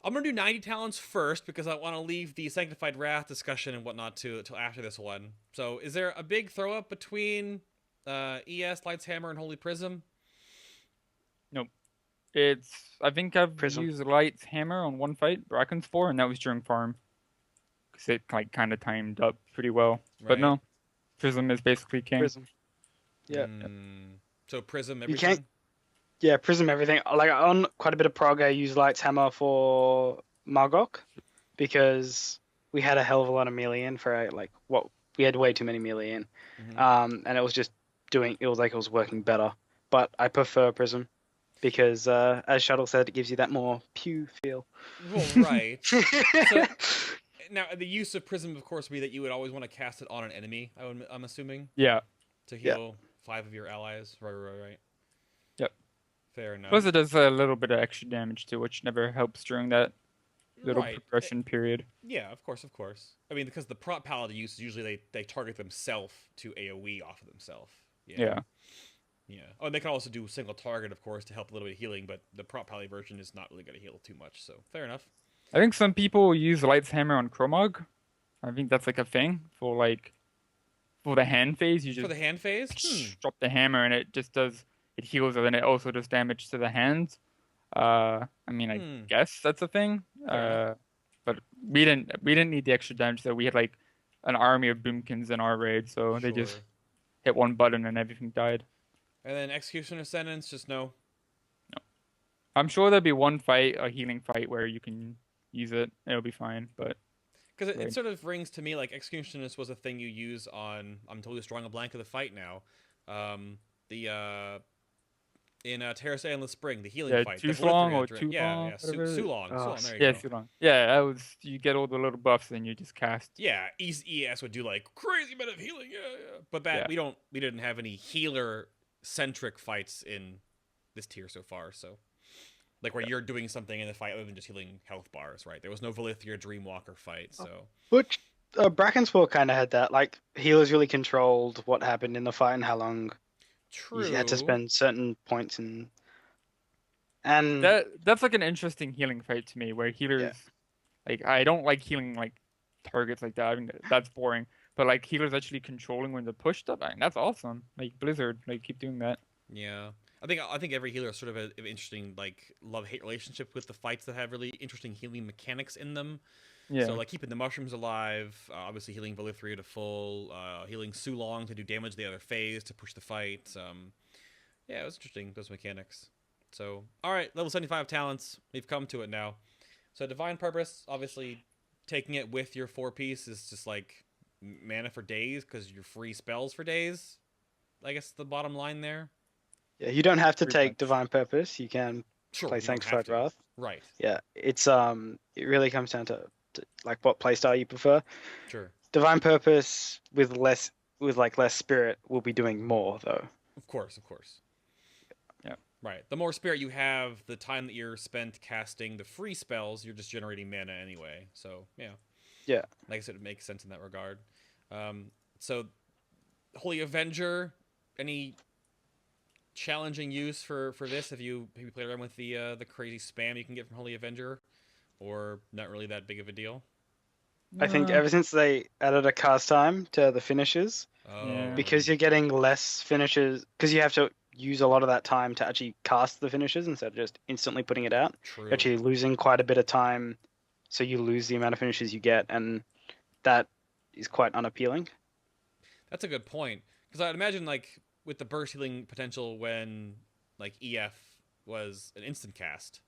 I'm going to do 90 talents first because I want to leave the Sanctified Wrath discussion and whatnot till after this one. So is there a big throw-up between ES, Light's Hammer, and Holy Prism? Nope. I think I've used Light's Hammer on one fight, Bracken's 4, and that was during farm. Because it kind of timed up pretty well. Right. But no, Prism is basically king. Prism. Yeah. So Prism, everything? Yeah, Prism everything. Like on quite a bit of prog, I use Light's Hammer for Margok because we had a hell of a lot of melee in for we had way too many melee in, and it was just it was working better. But I prefer Prism because, as Shuttle said, it gives you that more pew feel. Well, right. So, now the use of Prism, of course, would be that you would always want to cast it on an enemy. I'm assuming. Yeah. To heal 5 of your allies. Right. Yep. Fair enough. Plus, it does a little bit of extra damage too, which never helps during that little progression period. Yeah, of course. I mean, because the prop paladin use usually they target themselves to AoE off of themselves. Yeah. Oh, and they can also do single target, of course, to help a little bit of healing, but the prop paladin version is not really going to heal too much, so fair enough. I think some people use Light's Hammer on Chromog. I think that's like a thing for the hand phase. You just for the hand phase, drop the hammer and it just does. It heals, and then it also does damage to the hands. I mean, I guess that's a thing. But we didn't need the extra damage. So we had like an army of boomkins in our raid, so they just hit one button and everything died. And then Executioner Sentence, just no. I'm sure there'll be one fight, a healing fight, where you can use it. It'll be fine, but because it sort of rings to me like Executionist was a thing you use on. I'm totally drawing a blank of the fight now. In Terrace Endless Spring, the healing fight. Sulong or Sulong. Yeah, Sulong. Sulong. Yeah, that was. You get all the little buffs and you just cast. Yeah, ES would do like crazy amount of healing. Yeah. But we didn't have any healer centric fights in this tier so far. So, like where you're doing something in the fight other than just healing health bars, right? There was no Valithia Dreamwalker fight, so. Which Brackensport kind of had that. Like healers really controlled what happened in the fight and how long. True. You had to spend certain points and that's like an interesting healing fight to me, where healers like I don't like healing like targets like that. I mean that's boring. But like healers actually controlling when they're pushed up, that's awesome. Like Blizzard, like keep doing that. Yeah. I think every healer has sort of an interesting like love-hate relationship with the fights that have really interesting healing mechanics in them. Yeah. So like keeping the mushrooms alive, obviously healing Valithria to full, healing Sulong to do damage to the other phase to push the fight. Yeah, it was interesting, those mechanics. So, alright, level 75 talents. We've come to it now. So Divine Purpose, obviously taking it with your 4-piece is just like mana for days because you're free spells for days. I guess the bottom line there. Yeah, you don't have to take Divine Purpose. You can play you Sanctified Wrath. Right. Yeah, it's it really comes down to like what playstyle you prefer. Sure. Divine Purpose with less spirit will be doing more though. Of course. Yeah. Right. The more spirit you have, the time that you're spent casting the free spells, you're just generating mana anyway. So yeah. Yeah. Like I said, it makes sense in that regard. So Holy Avenger, any challenging use for this? Have you played around with the crazy spam you can get from Holy Avenger? Or not really that big of a deal? I think ever since they added a cast time to the finishes, because you're getting less finishes, because you have to use a lot of that time to actually cast the finishes instead of just instantly putting it out. True. You're actually losing quite a bit of time, so you lose the amount of finishes you get, and that is quite unappealing. That's a good point, because I'd imagine like with the burst healing potential when like EF was an instant cast.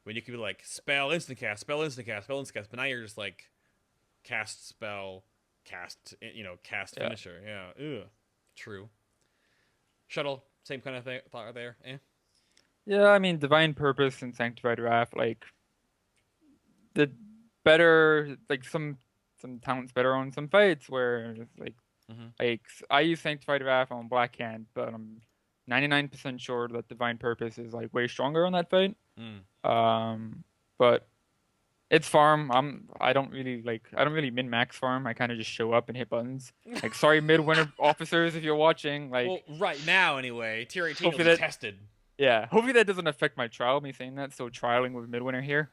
When you could be like, spell, instant cast, spell, instant cast, spell, instant cast. But now you're just like, cast, spell, cast, cast, finisher. Yeah. True. Shuttle, Same kind of thing thought there. Eh? Yeah, I mean, Divine Purpose and Sanctified Wrath, like the better, like some talents better on some fights where it's like I use Sanctified Wrath on Black Hand, but I'm 99% sure that Divine Purpose is like way stronger on that fight. But it's farm. I don't really min-max farm. I kind of just show up and hit buttons. Like, sorry, Midwinter officers, if you're watching. Like, well, right now anyway, tier 18 will hopefully be that- tested. yeah, hopefully that doesn't affect my trial. Me saying that, so trialing with Midwinter here.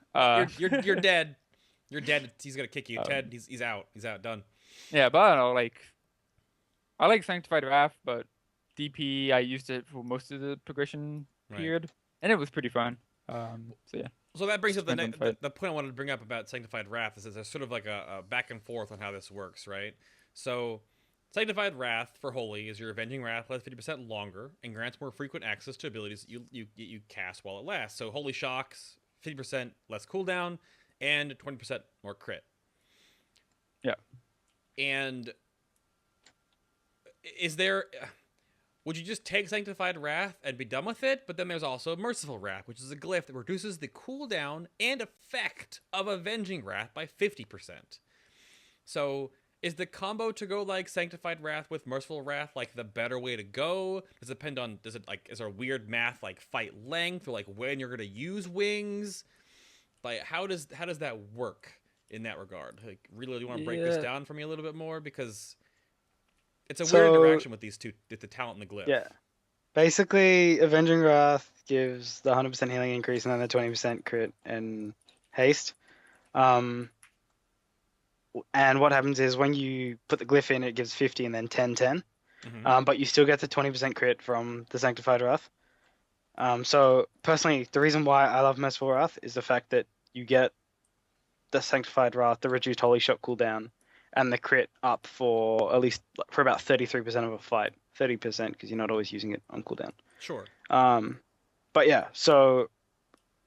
You're dead. You're dead. He's gonna kick you, Ted. He's out. He's out. Done. Yeah, but I don't know. Like, I like Sanctified Wrath, but DP I used it for most of the progression period, and it was pretty fun. So yeah. So that brings up the Depends on fight. the point I wanted to bring up about Sanctified Wrath is that there's sort of like a back and forth on how this works, right? So Sanctified Wrath for Holy is your Avenging Wrath lasts 50% longer and grants more frequent access to abilities that you cast while it lasts. So Holy Shocks, 50% less cooldown and 20% more crit. Yeah. And would you just take Sanctified Wrath and be done with it? But then there's also Merciful Wrath, which is a glyph that reduces the cooldown and effect of Avenging Wrath by 50%. So is the combo to go like Sanctified Wrath with Merciful Wrath like the better way to go? Does it depend on, is there weird math like fight length or like when you're gonna use wings? Like how does that work in that regard? Like, really, do you want to break this down for me a little bit more? Because it's a weird interaction with these two, with the talent and the glyph. Yeah. Basically, Avenging Wrath gives the 100% healing increase and then the 20% crit and haste. And what happens is when you put the glyph in, it gives 50 and then 10-10. But you still get the 20% crit from the Sanctified Wrath. So personally, the reason why I love Merciful Wrath is the fact that you get the Sanctified Wrath, the reduced Holy Shot cooldown, and the crit up for at least for about 33% of a fight. 30% because you're not always using it on cooldown. Sure. But yeah, so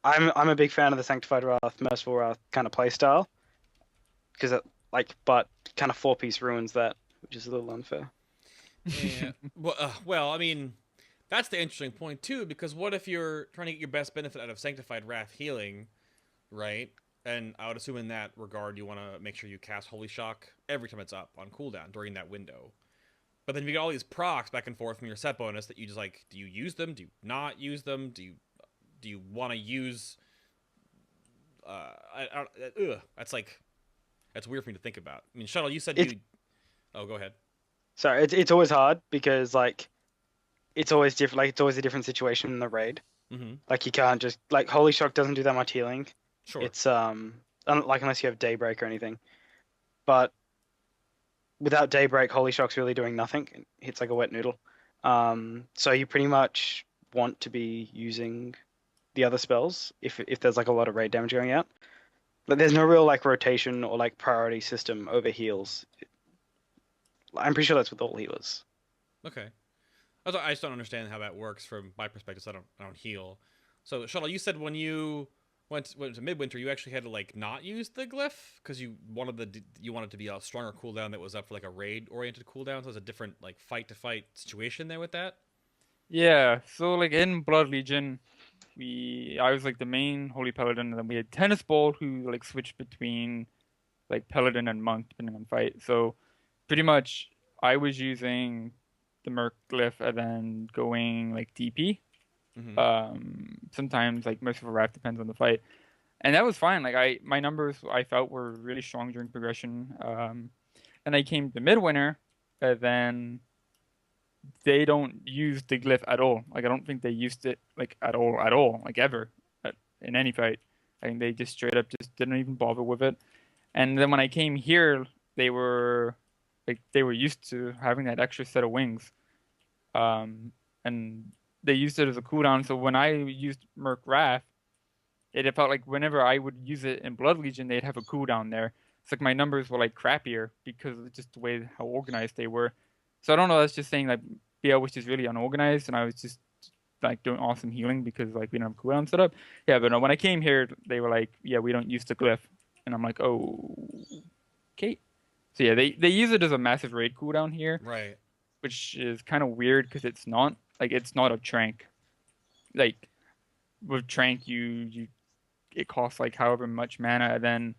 I'm a big fan of the Sanctified Wrath, Merciful Wrath kind of playstyle because but kind of 4-piece ruins that, which is a little unfair. Yeah. Well, I mean, that's the interesting point too, because what if you're trying to get your best benefit out of Sanctified Wrath healing, right? And I would assume in that regard, you want to make sure you cast Holy Shock every time it's up on cooldown during that window. But then you get all these procs back and forth from your set bonus that you just like, do you use them? Do you not use them? Do you want to use? That's weird for me to think about. I mean, Shuttle, you said you. Oh, go ahead. Sorry, it's always hard because like, it's always different. Like it's always a different situation in the raid. Like you can't just like Holy Shock doesn't do that much healing. Sure. It's like unless you have Daybreak or anything, but without Daybreak, Holy Shock's really doing nothing. It hits like a wet noodle. So you pretty much want to be using the other spells if there's like a lot of raid damage going out. But there's no real like rotation or like priority system over heals. I'm pretty sure that's with all healers. Okay. I just don't understand how that works from my perspective. So I don't heal. So Shuttle, you said when you went to Midwinter, you actually had to like not use the glyph because you wanted to be a stronger cooldown that was up for like a raid oriented cooldown. So there's a different like fight to fight situation there with that. Yeah. So like in Blood Legion, I was like the main Holy Paladin, and then we had Tennis Ball who like switched between like Paladin and Monk depending on fight. So pretty much I was using the Merc glyph and then going like DP. Sometimes like Merciful Wrath depends on the fight, and that was fine. Like my numbers I felt were really strong during progression. And I came to Midwinter, and then they don't use the glyph at all. Like I don't think they used it like at all, like ever in any fight. I think they just straight up just didn't even bother with it. And then when I came here, they were used to having that extra set of wings, and they used it as a cooldown. So when I used Merc Wrath, it felt like whenever I would use it in Blood Legion, they'd have a cooldown there. It's like my numbers were like crappier because of just the way how organized they were. So I don't know. That's just saying like BL was just really unorganized, and I was just like doing awesome healing because like we don't have cooldown set up. Yeah, but no, when I came here, they were like, yeah, we don't use the glyph, and I'm like, oh, okay. So yeah, they use it as a massive raid cooldown here, right? Which is kind of weird because it's not. like it's not a trank. Like with trank, it costs like however much mana, and then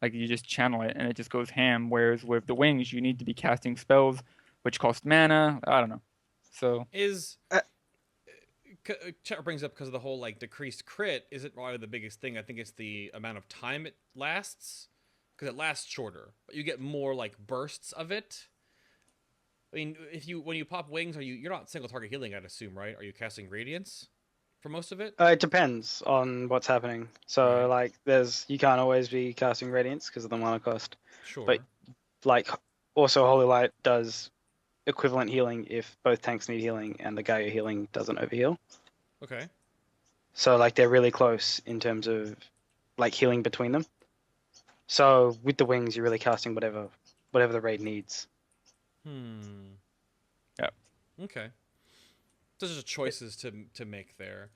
like you just channel it and it just goes ham. Whereas with the wings, you need to be casting spells, which cost mana. I don't know. So Is chat brings up because of the whole like decreased crit isn't probably the biggest thing. I think it's the amount of time it lasts, because it lasts shorter, but you get more like bursts of it. I mean, when you pop wings, you're not single target healing, I'd assume, right? Are you casting radiance for most of it? It depends on what's happening. So Right. like, you can't always be casting radiance because of the mana cost. Sure. But like, also Holy Light does equivalent healing if both tanks need healing and the guy you're healing doesn't overheal. Okay. So like they're really close in terms of like healing between them. So with the wings, you're really casting whatever the raid needs. yeah. Okay. Those are just choices to make there.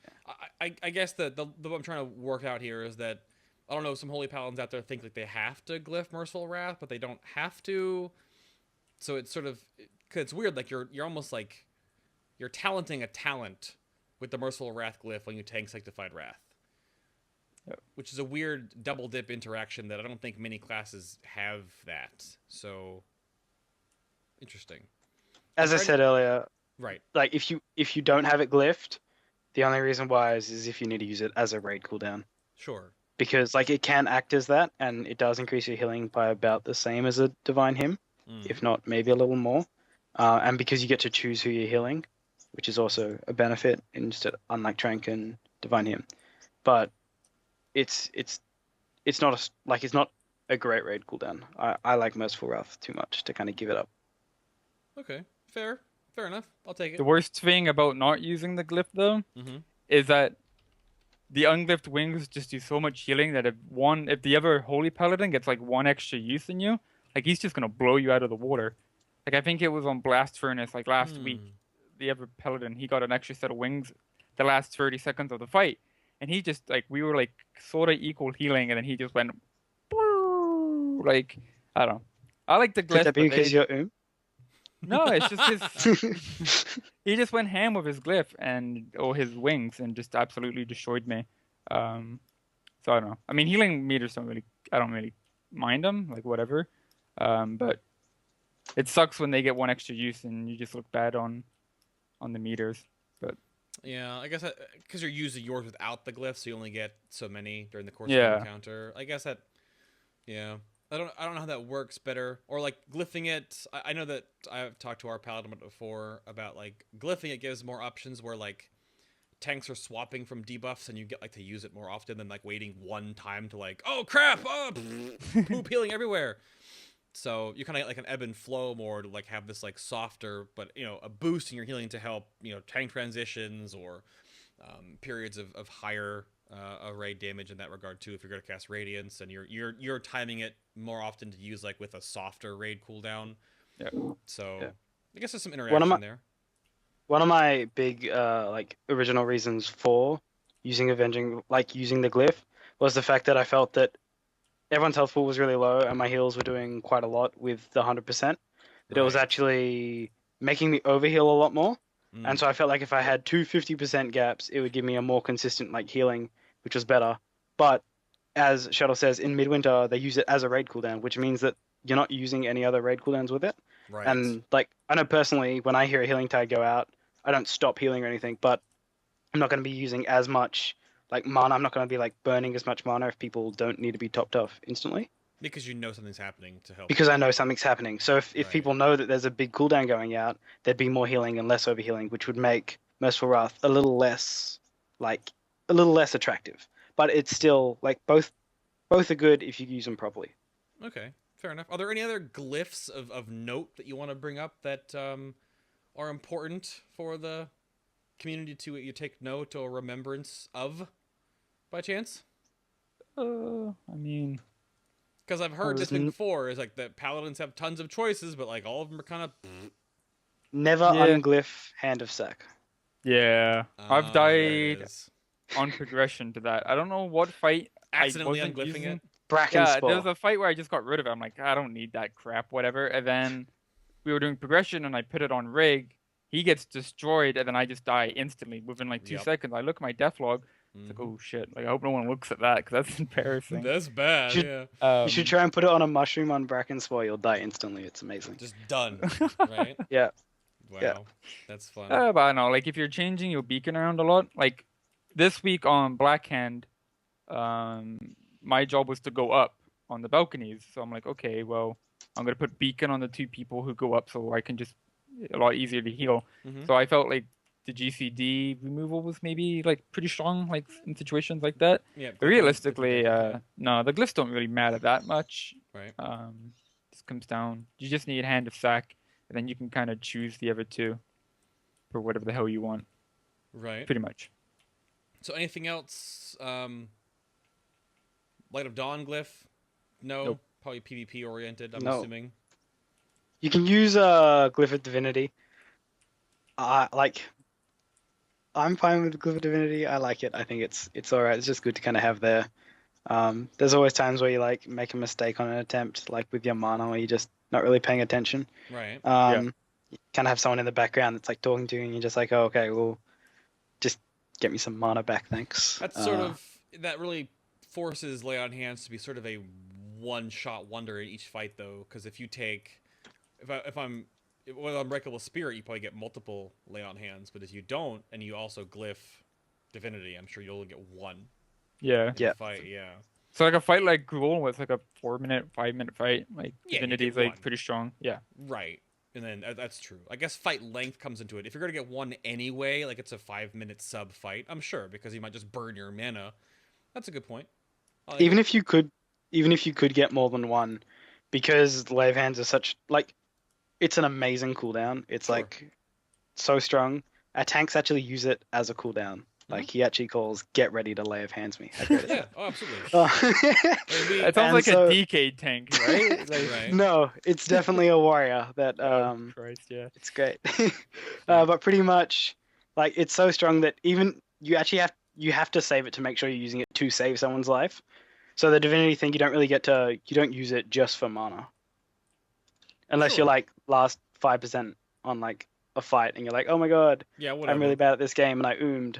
I guess the what I'm trying to work out here is that I don't know, some Holy Paladins out there think like they have to glyph Merciful Wrath, but they don't have to. So it's sort of, cause it's weird. Like you're almost like you're talenting a talent with the Merciful Wrath glyph when you tank Sanctified Wrath, which is a weird double dip interaction that I don't think many classes have that. So interesting. As I said earlier, Right. like if you don't have it glyphed, the only reason why is if you need to use it as a raid cooldown. Sure. Because like it can act as that, and it does increase your healing by about the same as a Divine Hymn, if not maybe a little more. And because you get to choose who you're healing, which is also a benefit unlike Trank and Divine Hymn. But it's not it's not a great raid cooldown. I like Merciful Wrath too much to kind of give it up. Okay. Fair enough. I'll take it. The worst thing about not using the glyph though is that the unglyphed wings just do so much healing that if the other Holy Paladin gets like one extra use than you, like he's just gonna blow you out of the water. Like I think it was on Blast Furnace like last week, the other Paladin, he got an extra set of wings the last 30 seconds of the fight, and he just like we were like sort of equal healing, and then he just went like I don't know. I like the glyph. Could that be because you're No, it's just he just went ham with his glyph or his wings and just absolutely destroyed me. So I don't know. I mean, healing meters I don't really mind them, like whatever. But it sucks when they get one extra use and you just look bad on the meters. But yeah, I guess because you're using yours without the glyph, so you only get so many during the course of the encounter. I guess that, yeah. I don't know how that works better, or like glyphing it. I know that I've talked to our paladin before about like glyphing it gives more options where like tanks are swapping from debuffs and you get like to use it more often than like waiting one time to like, oh crap, poop healing everywhere. So you kind of get like an ebb and flow more to like have this like softer but a boost in your healing to help tank transitions or periods of higher array damage in that regard too. If you're going to cast Radiance and you're timing it more often to use like with a softer raid cooldown. Yeah. So yeah. I guess there's some interaction there. One of my big original reasons for using the glyph was the fact that I felt that everyone's health pool was really low and my heals were doing quite a lot with the 100%. That it was actually making me overheal a lot more. And so I felt like if I had two 50% gaps, it would give me a more consistent like healing, which was better. But as Shuttle says, in Midwinter, they use it as a raid cooldown, which means that you're not using any other raid cooldowns with it. Right. And like I know personally, when I hear a healing tag go out, I don't stop healing or anything, but I'm not going to be using as much like mana. I'm not going to be like burning as much mana if people don't need to be topped off instantly. Because you know something's happening to help. Because I know something's happening. So if people know that there's a big cooldown going out, there'd be more healing and less overhealing, which would make Merciful Wrath a little less attractive. But it's still like both are good if you use them properly. Okay, fair enough. Are there any other glyphs of note that you want to bring up that are important for the community to you take note or remembrance of, by chance? I mean, because I've heard this before. Is like the paladins have tons of choices, but like all of them are kind of never unglyph Hand of Sack. Yeah, I've died on progression to that. I don't know what fight accidentally I wasn't unglyphing using. it. Bracken Spore. There was a fight where I just got rid of it. I'm like, I don't need that crap, whatever. And then we were doing progression, and I put it on rig, he gets destroyed, and then I just die instantly within like 2 Yep. seconds. I look at my death log. It's like, oh shit! Like I hope no one looks at that because that's embarrassing. That's bad. Should- Yeah. You should try and put it on a mushroom on Bracken Spore. You'll die instantly. It's amazing. Just done. Right. Yeah. Wow. Yeah. That's fun. But I don't know, like if you're changing your beacon around a lot, like this week on Blackhand, my job was to go up on the balconies. So I'm like, okay, well, I'm gonna put beacon on the 2 people who go up, so I can just a lot easier to heal. Mhm. So I felt like the GCD removal was maybe like pretty strong, like in situations like that. Yeah. But realistically, no, the glyphs don't really matter that much. Right. Just comes down. You just need Hand of Sack, and then you can kind of choose the other 2 for whatever the hell you want. Right. Pretty much. So anything else? Light of Dawn glyph? No. Nope. Probably PvP oriented. I'm No. assuming. You can use Glyph of Divinity. I'm fine with Glyph of Divinity. I like it. I think it's alright. It's just good to kind of have there. There's always times where you like make a mistake on an attempt, like with your mana, where you're just not really paying attention. Right. You kind of have someone in the background that's like talking to you, and you're just like, oh, okay, well, just get me some mana back, thanks. That's sort of that really forces Lay on Hands to be sort of a one-shot wonder in each fight, though, because if you take, if I'm Unbreakable Spirit, you probably get multiple Lay on Hands, but if you don't and you also glyph Divinity, I'm sure you'll only get one. Yeah. In Yeah. the fight, yeah. So like a fight like Gruul was like a 4-minute, 5-minute fight. Like Yeah, you Divinity's get like one. pretty strong. Yeah. Right. And then that's true. I guess fight length comes into it. If you're gonna get one anyway, like it's a 5-minute sub fight, I'm sure, because you might just burn your mana. That's a good point. I like even it. if you could get more than one, because Lay of Hands is such like, it's an amazing cooldown. It's Sure. like so strong. Our tanks actually use it as a cooldown. Like he actually calls, "Get ready to Lay of Hands me." Yeah. Oh, absolutely. Maybe- It sounds And like so- a DK tank, right? Like, Right. No, it's definitely a warrior that oh, Christ, yeah. it's great. But pretty much, like, it's so strong that even you actually have to save it to make sure you're using it to save someone's life. So the divinity thing, you don't use it just for mana, unless Sure. you're like last 5% on like a fight and you're like, oh my god, Yeah. Whatever. I'm really bad at this game and I oomed.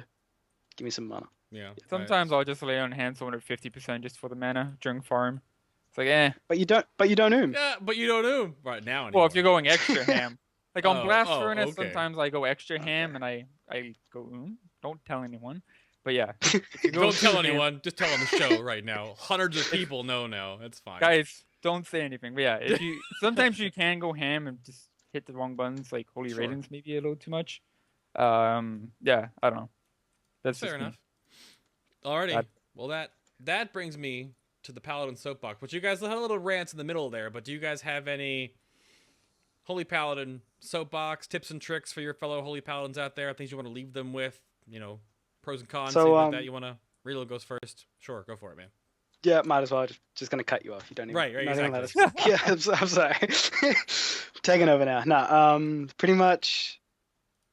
Give me some mana. Yeah. Sometimes I'll just lay on hand someone at 50% just for the mana during farm. It's like, eh. But you don't oom. Yeah, but you don't know right now. Anymore. Well, if you're going extra ham. Like on Oh, Blast oh, Furnace, okay. sometimes I go extra ham and I go, don't tell anyone. But yeah. if you go Don't tell super ham- anyone. Just tell on the show right now. Hundreds of people know now. It's fine. Guys, don't say anything. But yeah, if you sometimes you can go ham and just hit the wrong buttons, like Holy Sure. Radiance maybe a little too much. Yeah, I don't know. That's Fair just me. enough. Alrighty. That- Well, that brings me to the Paladin soapbox. But you guys had a little rants in the middle there. But do you guys have any Holy Paladin soapbox tips and tricks for your fellow Holy Paladins out there? Things you want to leave them with? You know, pros and cons. So, things like that. You want to? Relil goes first. Sure, go for it, man. Yeah, might as well. Just gonna cut you off. You don't even. Right, not even let exactly. us- yeah, I'm sorry. Taking over now. No, pretty much.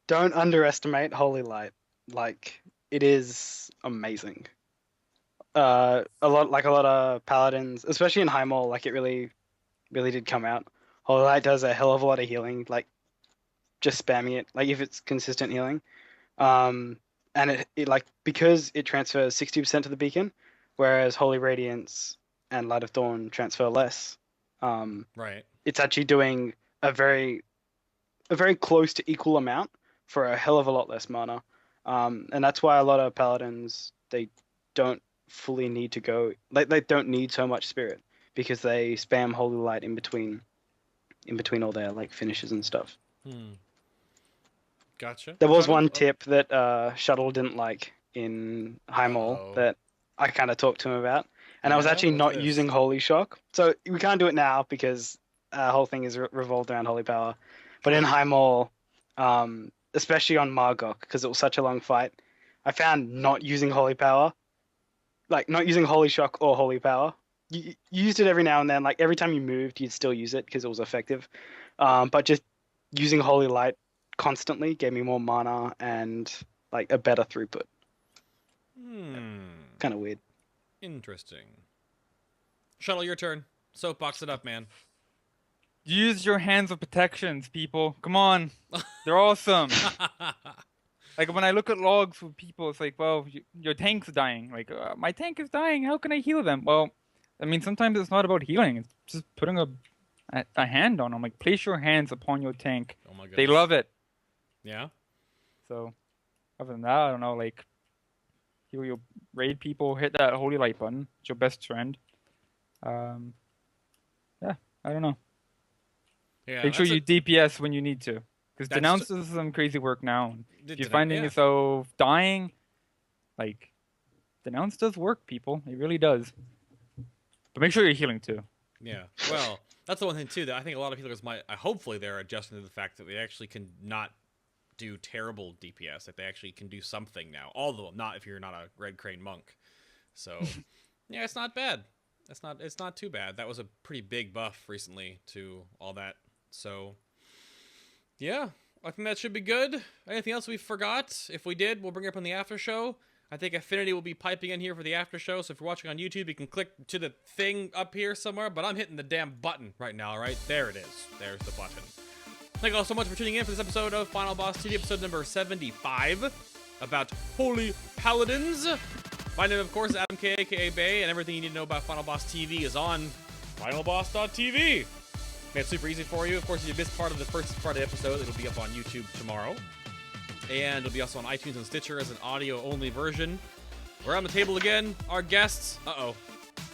Don't underestimate Holy Light. Like, it is amazing. A lot of paladins, especially in Highmaul, like it really did come out. Holy Light does a hell of a lot of healing. Like, just spamming it. Like if it's consistent healing, and it like, because it transfers 60% to the beacon, whereas Holy Radiance and Light of Dawn transfer less. Right. It's actually doing a very close to equal amount for a hell of a lot less mana. And that's why a lot of paladins, they don't fully need to go, like they don't need so much spirit, because they spam Holy Light in between all their like finishes and stuff. Gotcha. There was Shuttle? one Oh, tip that Shuttle didn't like in Highmaul Uh-oh. that I kind of talked to him about, and I was Yeah, actually what's not this? using Holy Shock. So we can't do it now because our whole thing is revolved around Holy Power. But in Highmaul, especially on Margok, because it was such a long fight, I found not using Holy Power, like not using Holy Shock or Holy Power. You used it every now and then, like every time you moved, you'd still use it because it was effective. But just using Holy Light constantly gave me more mana and like a better throughput. Kind of weird. Interesting. Shuttle, your turn. Soapbox it up, man. Use your hands of protections, people. Come on. They're awesome. Like, when I look at logs with people, it's like, well, your tank's dying. Like, my tank is dying. How can I heal them? Well, I mean, sometimes it's not about healing. It's just putting a hand on them. Like, place your hands upon your tank. Oh my goodness. They love it. Yeah. So, other than that, I don't know. Like, heal your raid people. Hit that holy light button. It's your best friend. Yeah, I don't know. Yeah. Make sure you DPS when you need to. Because Denounce does some crazy work now. If you're finding yourself dying, like, Denounce does work, people. It really does. But make sure you're healing, too. Yeah. Well, that's the one thing, too, that I think a lot of people might... hopefully they're adjusting to the fact that they actually can not do terrible DPS. That they actually can do something now. Although, not if you're not a Red Crane monk. So, yeah, it's not bad. It's not too bad. That was a pretty big buff recently to all that. So... yeah, I think that should be good. Anything else we forgot? If we did, we'll bring it up on the after show. I think Affinity will be piping in here for the after show, so if you're watching on YouTube, you can click to the thing up here somewhere, but I'm hitting the damn button right now, all right? There it is. There's the button. Thank you all so much for tuning in for this episode of Final Boss TV, episode number 75, about Holy Paladins. My name, of course, is Adam K, aka Bay, and everything you need to know about Final Boss TV is on FinalBoss.tv. Made it super easy for you. Of course, if you missed part of the first part of the episode, it'll be up on YouTube tomorrow. And it'll be also on iTunes and Stitcher as an audio-only version. We're on the table again. Our guests... uh-oh.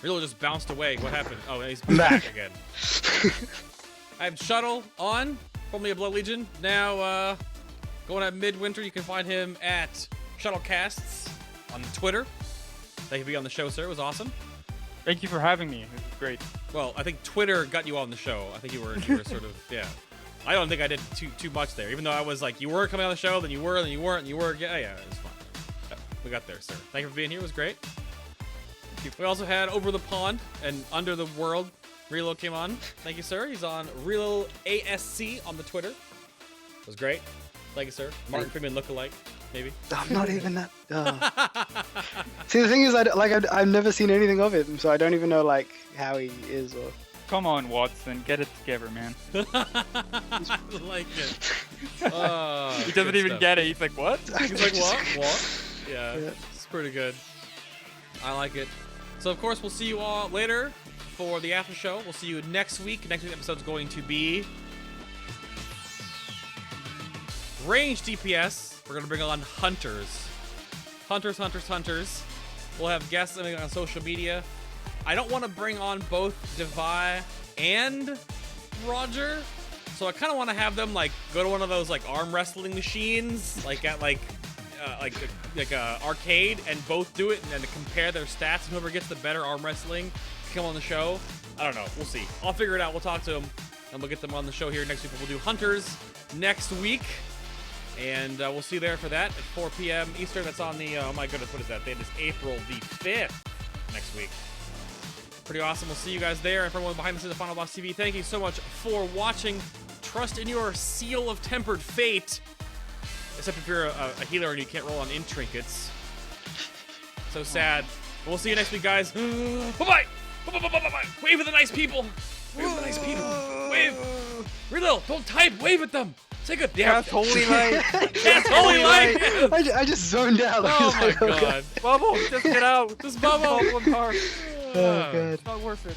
Relil just bounced away. What happened? Oh, he's back again. I have Shuttle on, formerly of Blood Legion. Now, going at Midwinter, you can find him at Shuttlecasts on Twitter. Thank you for being on the show, sir. It was awesome. Thank you for having me. It was great. Well, I think Twitter got you on the show. I think you were sort of, yeah. I don't think I did too much there. Even though I was like, you were coming on the show, then you were, then you weren't, and you were. Yeah, it was fun. Yeah, we got there, sir. Thank you for being here. It was great. We also had Over the Pond and Under the World. Relil came on. Thank you, sir. He's on Relil ASC on the Twitter. It was great. Thank you, sir. Martin Freeman lookalike, maybe. I'm not even that. See, the thing is, I've never seen anything of him, so I don't even know like how he is or. Come on, Watson, get it together, man. I like it. He doesn't even get it. He's like, what? He's like, what? What? Yeah, it's pretty good. I like it. So, of course, we'll see you all later for the after show. We'll see you next week. Next week's episode is going to be range DPS. We're going to bring on hunters. Hunters. We'll have guests on social media. I don't want to bring on both Devi and Roger, so I kind of want to have them like go to one of those like arm wrestling machines, like at like a arcade, and both do it and then compare their stats. And whoever gets the better arm wrestling can come on the show. I don't know. We'll see. I'll figure it out. We'll talk to them and we'll get them on the show here next week. We'll do hunters next week. And we'll see you there for that at 4 p.m. Eastern. That's on the, oh my goodness, what is that? Date is April the 5th next week. Pretty awesome. We'll see you guys there. And for everyone behind the scenes of Final Boss TV, thank you so much for watching. Trust in your seal of tempered fate. Except if you're a healer and you can't roll on int trinkets. So sad. But we'll see you next week, guys. Bye-bye! Bye-bye! Wave at the nice people! Wave at the nice people! Wave! Relil, don't type! Wave at them! Say good. Cast Holy Light. Cast Holy Light. I just zoned out. Oh my god. Bubble, just get out. Just bubble. Bubble and heart. Oh god. It's not worth it.